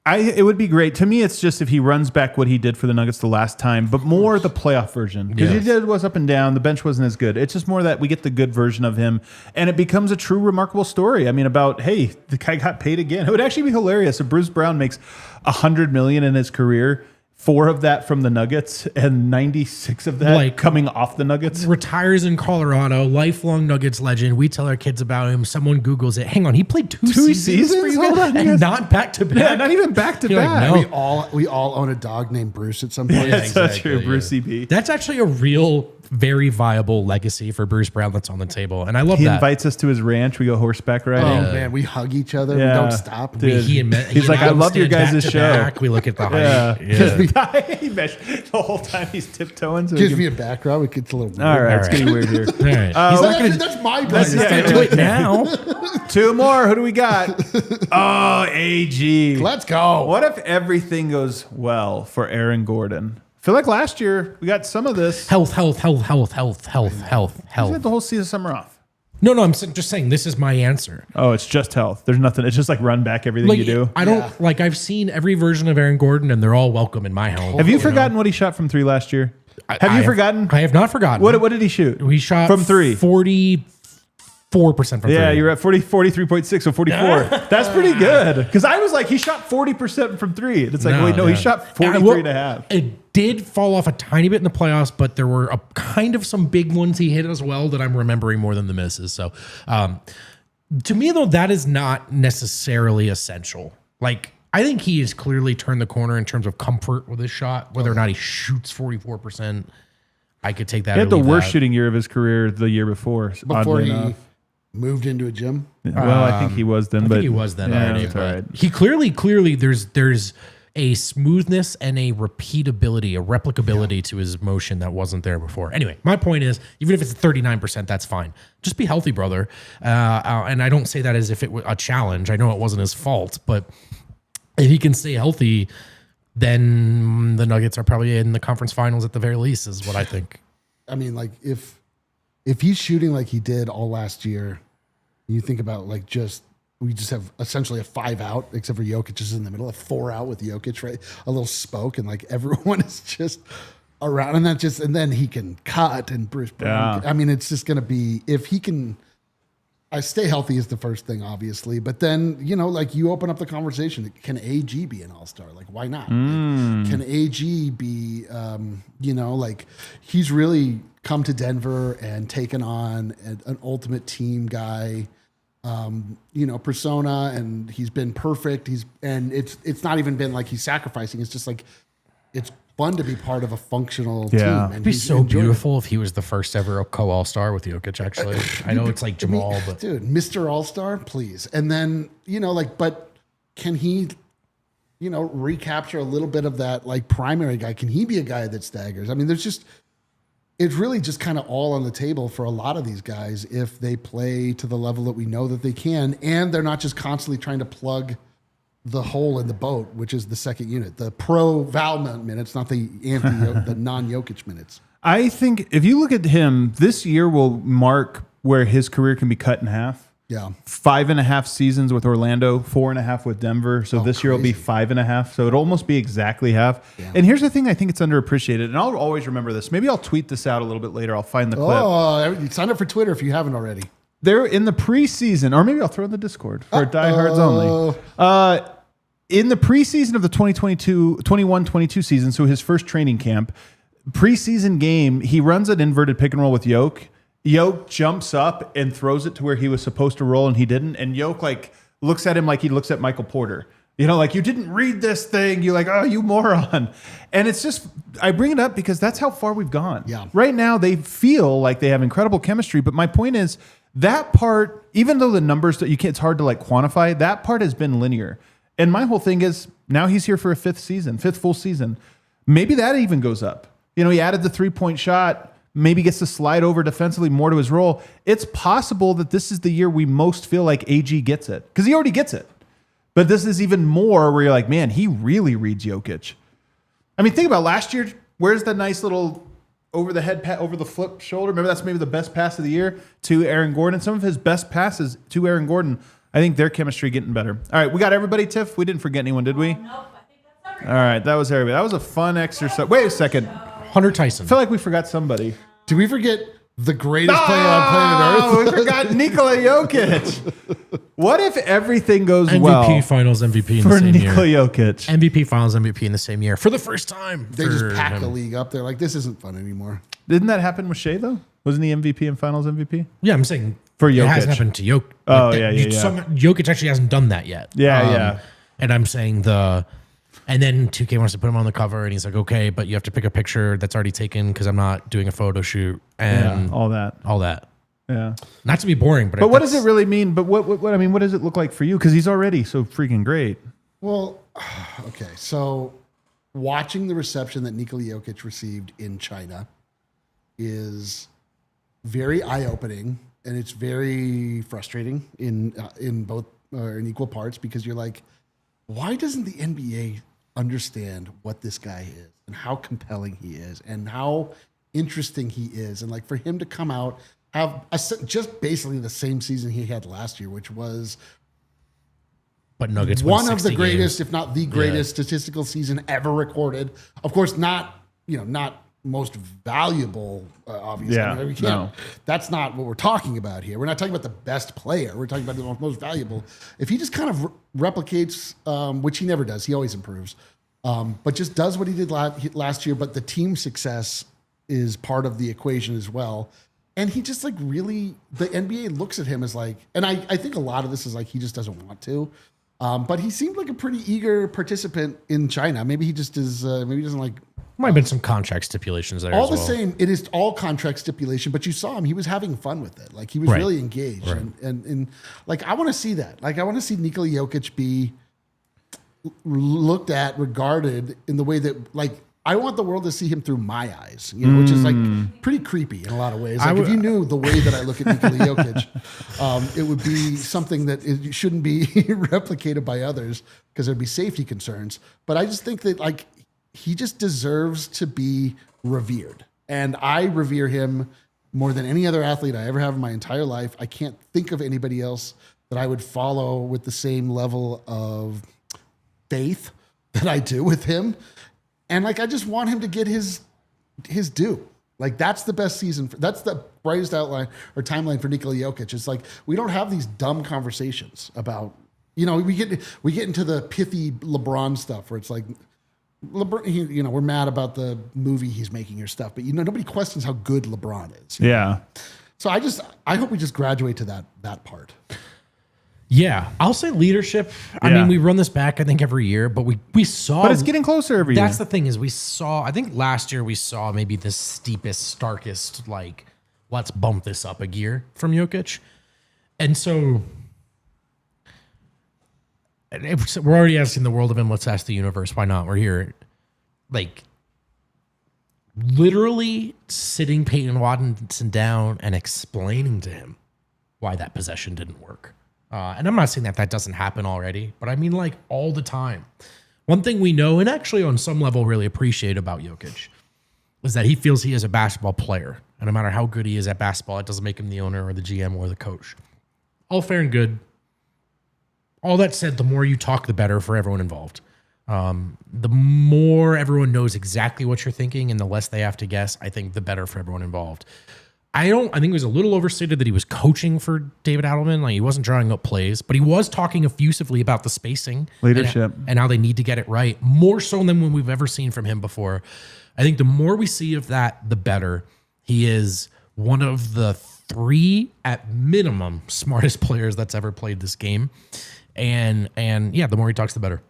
It would be great. To me, it's just if he runs back what he did for the Nuggets the last time, but more the playoff version. Because he was up and down. The bench wasn't as good. It's just more that we get the good version of him, and it becomes a true remarkable story. I mean, about, hey, the guy got paid again. It would actually be hilarious if Bruce Brown makes $100 million in his career 4 of that from the Nuggets and 96 of that Like- coming off the Nuggets. Retires in Colorado, lifelong Nuggets legend. We tell our kids about him. Someone Googles it. Hang on, he played two seasons for you Hold guys? on, you and guys- not back to back. Yeah, not even back to You're like, back. no. We all own a dog named Bruce at some point. That's so exactly, true, yeah. Brucey B. That's actually a real, very viable legacy for Bruce Brown that's on the table, and I love He that. invites us to his ranch. We go horseback Oh riding. man, we hug each other. Yeah. We don't stop. Dude. He's like, I love your stand guys' back to show. back. We look at the Yeah. height. Yeah. He meshed the whole time he's tiptoeing. So Gives he me can, a background. It gets a little weird. all right, it's All right. getting weird here. All right. He's not gonna That's my That's- brother. yeah. do it now. 2 more. Who do we got? Oh, AG. Let's go. What if everything goes well for Aaron Gordon? I feel like last year we got some of this. Health. He's had the whole season summer off. No, I'm just saying this is my answer. Oh, it's just health. There's nothing. It's just like run back everything Like you do. I don't like. I've seen every version of Area Gordon, and they're all welcome in my home. Have you forgotten what he shot from 3 last year? Have you forgotten? I have not forgotten. What did he shoot? He shot from 3. 44% from 3. Yeah, you're at 43.6, so 44. That's pretty good. Because I was like, he shot 40% from 3. And it's like, wait, no, he shot 43 and a half. It did fall off a tiny bit in the playoffs, but there were a kind of some big ones he hit as well that I'm remembering more than the misses. So, to me, though, that is not necessarily essential. Like, I think he has clearly turned the corner in terms of comfort with his shot. Whether or not he shoots 44%, I could take that. He had or the leave worst that. shooting year of his career the year before. Before oddly he enough. moved into a gym. Well, I think he was then. I but think he was then yeah, already. that's all But right. he clearly there's a smoothness and a repeatability, a replicability to his motion that wasn't there before. Anyway, my point is, even if it's 39%, that's fine. Just be healthy, brother. And I don't say that as if it was a challenge. I know it wasn't his fault, but if he can stay healthy, then the Nuggets are probably in the conference finals at the very least, is what I think. I mean, like if he's shooting like he did all last year, you think about like we just have essentially a 5 out, except for Jokic is in the middle, a 4 out with Jokic, right? A little spoke, and like everyone is just around, and then he can cut and Bruce Brown. Yeah. I mean, it's just gonna be if he can. I stay healthy is the first thing, obviously, but then like you open up the conversation. Can AG be an all-star? Like, why not? Like, can AG be? Like he's really come to Denver and taken on an ultimate team guy. Persona, and he's been perfect. It's not even been like he's sacrificing. It's just like it's fun to be part of a functional team. And It'd be he's so enjoyed it. beautiful if he was the first ever co-all-star with Jokic, actually. I know it's like Jamal, but Dude, Mr. All-Star, please. And then, but can he, recapture a little bit of that like primary guy? Can he be a guy that staggers? I mean, it's really just kind of all on the table for a lot of these guys if they play to the level that we know that they can, and they're not just constantly trying to plug the hole in the boat, which is the second unit, the pro Val minutes, not the the non-Jokic minutes. I think if you look at him, this year will mark where his career can be cut in half. Yeah. 5.5 seasons with Orlando, 4.5 with Denver. So this year will be 5.5. So it'll almost be exactly half. Yeah. And here's the thing I think it's underappreciated, and I'll always remember this. Maybe I'll tweet this out a little bit later. I'll find the clip. Oh, sign up for Twitter if you haven't already. They're in the preseason, or maybe I'll throw in the Discord for diehards only. In the preseason of the 21-22 season, so his first training camp, preseason game, he runs an inverted pick and roll with Yoke. Yoke jumps up and throws it to where he was supposed to roll, and he didn't. And Yoke looks at him like he looks at Michael Porter. Like you didn't read this thing. You're like, oh, you moron. And it's just, I bring it up because that's how far we've gone. Yeah. Right now, they feel like they have incredible chemistry. But my point is that part, even though the numbers that it's hard to quantify, that part has been linear. And my whole thing is now he's here for a fifth full season. Maybe that even goes up. He added the 3-point shot, maybe gets to slide over defensively more to his role. It's possible that this is the year we most feel like AG gets it because he already gets it. But this is even more where you're like, man, he really reads Jokic. I mean, think about last year. Where's the nice little over the head, over the flip shoulder? Remember, that's maybe the best pass of the year to Aaron Gordon. Some of his best passes to Aaron Gordon. I think their chemistry getting better. All right, we got everybody, Tiff. We didn't forget anyone, did we? Nope, I think that's everything. All right, that was everybody. That was a fun exercise. Wait a second. Hunter Tyson. I feel like we forgot somebody. Did we forget the greatest player on planet Earth. We forgot Nikola Jokic. What if everything goes MVP well Finals MVP in the for same Nikola year. Jokic? MVP Finals MVP in the same year for the first time. They just packed the league up. They're like, this isn't fun anymore. Didn't that happen with Shea though? Wasn't he MVP and Finals MVP? Yeah, I'm saying For it Jokic. hasn't happened to Jokic. Oh, yeah. Jokic actually hasn't done that yet. Yeah. And I'm saying and then 2K wants to put him on the cover, and he's like, okay, but you have to pick a picture that's already taken because I'm not doing a photo shoot and All that. Yeah. Not to be boring, but What does it really mean? But what I mean, what does it look like for you? Because he's already so freaking great. Well, okay. So watching the reception that Nikola Jokic received in China is very eye-opening, and it's very frustrating in both in equal parts, because you're like, why doesn't the NBA understand what this guy is and how compelling he is and how interesting he is? And like, for him to come out, have just basically the same season he had last year, which was But Nuggets one of the 60 greatest, games. if not the greatest statistical season ever recorded. Of course, not most valuable, obviously. Yeah, I mean, that's not what we're talking about here. We're not talking about the best player. We're talking about the most valuable. If he just kind of replicates, which he never does, he always improves, but just does what he did last year, but the team success is part of the equation as well. And he just like really, the NBA looks at him as like, and I think a lot of this is like he just doesn't want to. But he seemed like a pretty eager participant in China. Maybe he just is, maybe he doesn't like. Might have been some contract stipulations there. All as the well. same, it is all contract stipulation, but you saw him, he was having fun with it. Like he was really engaged. Right. And like, I want to see that. Like, I want to see Nikola Jokic be looked at, regarded in the way that, like, I want the world to see him through my eyes, which is like pretty creepy in a lot of ways. Like if you knew the way that I look at Nikola Jokic, it would be something that it shouldn't be replicated by others because there'd be safety concerns. But I just think that like he just deserves to be revered, and I revere him more than any other athlete I ever have in my entire life. I can't think of anybody else that I would follow with the same level of faith that I do with him. And like, I just want him to get his due. Like that's the best season. That's the brightest outline or timeline for Nikola Jokic. It's like, we don't have these dumb conversations about, we get into the pithy LeBron stuff where it's like, LeBron, we're mad about the movie he's making or stuff, but nobody questions how good LeBron is. Yeah. So I hope we just graduate to that part. Yeah, I'll say leadership. I mean, we run this back, I think, every year, but we saw. But it's getting closer every year. That's the thing is I think last year we saw maybe the steepest, starkest, like, let's bump this up a gear from Jokic. And so if we're already asking the world of him, let's ask the universe. Why not? We're here. Like, literally sitting Peyton Watson down and explaining to him why that possession didn't work. And I'm not saying that doesn't happen already, but I mean like all the time. One thing we know, and actually on some level really appreciate about Jokic, is that he feels he is a basketball player. And no matter how good he is at basketball, it doesn't make him the owner or the GM or the coach. All fair and good. All that said, the more you talk, the better for everyone involved. The more everyone knows exactly what you're thinking and the less they have to guess, I think the better for everyone involved. I think it was a little overstated that he was coaching for David Adelman. Like, he wasn't drawing up plays, but he was talking effusively about the spacing, leadership, and how they need to get it right, more so than when we've ever seen from him before. I think the more we see of that, the better. He is one of the 3, at minimum, smartest players that's ever played this game. And yeah, the more he talks, the better.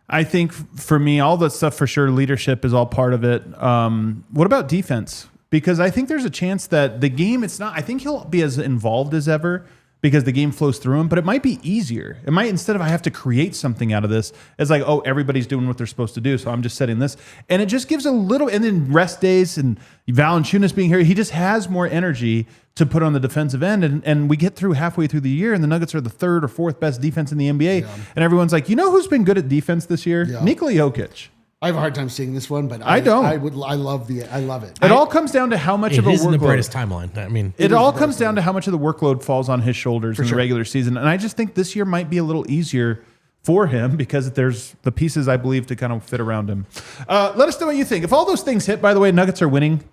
I think for me, all that stuff for sure, leadership is all part of it. What about defense? Because I think there's a chance that the game, I think he'll be as involved as ever because the game flows through him, but it might be easier. It might, instead of I have to create something out of this, it's like, oh, everybody's doing what they're supposed to do, so I'm just setting this. And it just gives a little, and then rest days and Valanciunas being here, he just has more energy to put on the defensive end. And we get through halfway through the year, and the Nuggets are the 3rd or 4th best defense in the NBA. Yeah. And everyone's like, who's been good at defense this year? Yeah. Nikola Jokic. I have a hard time seeing this one, but I don't. I love it. It all comes down to how much of a workload. It isn't the brightest timeline. I mean, it all comes down to how much of the workload falls on his shoulders in the regular season. And I just think this year might be a little easier for him because there's the pieces, I believe, to kind of fit around him. Let us know what you think. If all those things hit, by the way, Nuggets are winning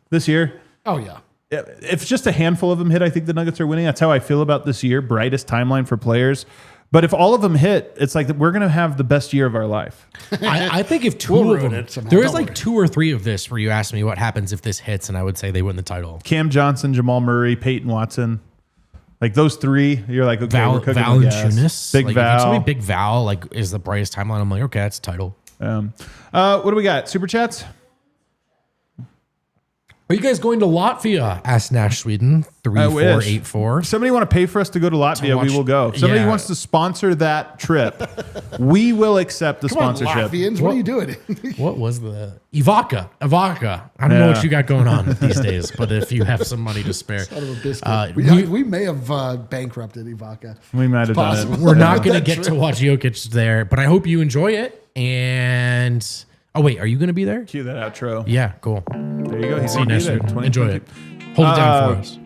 this year. Oh, yeah. if just a handful of them hit, I think the Nuggets are winning. That's how I feel about this year. Brightest timeline for players. But if all of them hit, it's like we're going to have the best year of our life. I think if two We'll of ruin them, it somehow, there is don't like worry. 2 or 3 of this where you ask me what happens if this hits, and I would say they win the title. Cam Johnson, Jamal Murray, Peyton Watson. Like those 3, you're like, okay, we're cooking with gas. Valanciunas, Big like, Val. If you tell me Big Val like is the brightest timeline, I'm like, okay, that's a title. What do we got? Super chats? Are you guys going to Latvia? Asked Nash Sweden 3484. If somebody want to pay for us to go to Latvia, watch- we will go. If somebody yeah. wants to sponsor that trip, we will accept the Come on, sponsorship. Latvians, what are you doing? What was the Ivanka? I don't know what you got going on these days, but if you have some money to spare, Son of a biscuit. We may have bankrupted Ivanka. We might have done possible. it. we're not going to get to watch Jokic there. But I hope you enjoy it. And oh wait, are you going to be there? Cue that outro. Yeah, cool. There you go. He's See you gonna be next there. week. Enjoy it. Hold it down for us.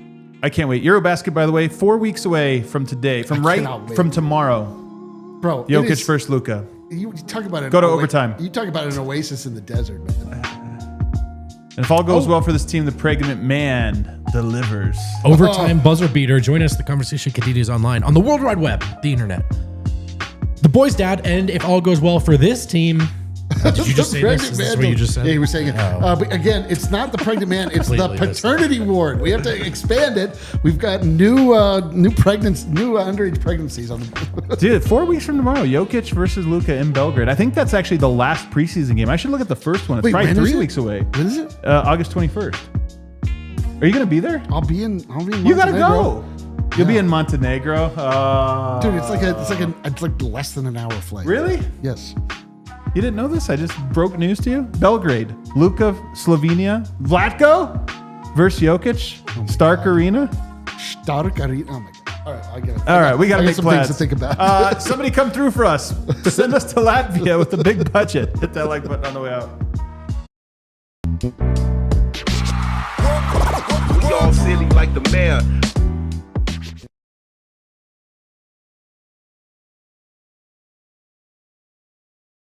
I can't wait. Eurobasket, by the way, 4 weeks away from today, cannot wait. from tomorrow. Bro, Jokic versus Luka. You talk about it. Go to overtime. You talk about an oasis in the desert, man. And if all goes well for this team, the pregnant man delivers. Overtime buzzer beater. Join us. The conversation continues online on the World Wide Web, the internet. The boy's dad, and if all goes well for this team. Did you just say this? Is this what you just said? Yeah, he was saying it. But again, it's not the pregnant man; it's the Completely missed paternity ward. We have to expand it. We've got new underage pregnancies on the. Dude, 4 weeks from tomorrow, Jokic versus Luka in Belgrade. I think that's actually the last preseason game. I should look at the first one. It's Wait, probably when is 3 it? weeks away. When is it? August 21st. Are you going to be there? I'll be in. You got to Montenegro. go. You'll be in Montenegro. Dude. It's like less than an hour flight. Really? Yes. You didn't know this? I just broke news to you. Belgrade, Luka, Slovenia, Vlatko versus Jokic, Stark Arena. Stark Arena. Oh my god. All right, I get it. All right, we got to make some plans. things to think about. Somebody come through for us. Send us to Latvia with a big budget. Hit that like button on the way out. We all silly like the mayor.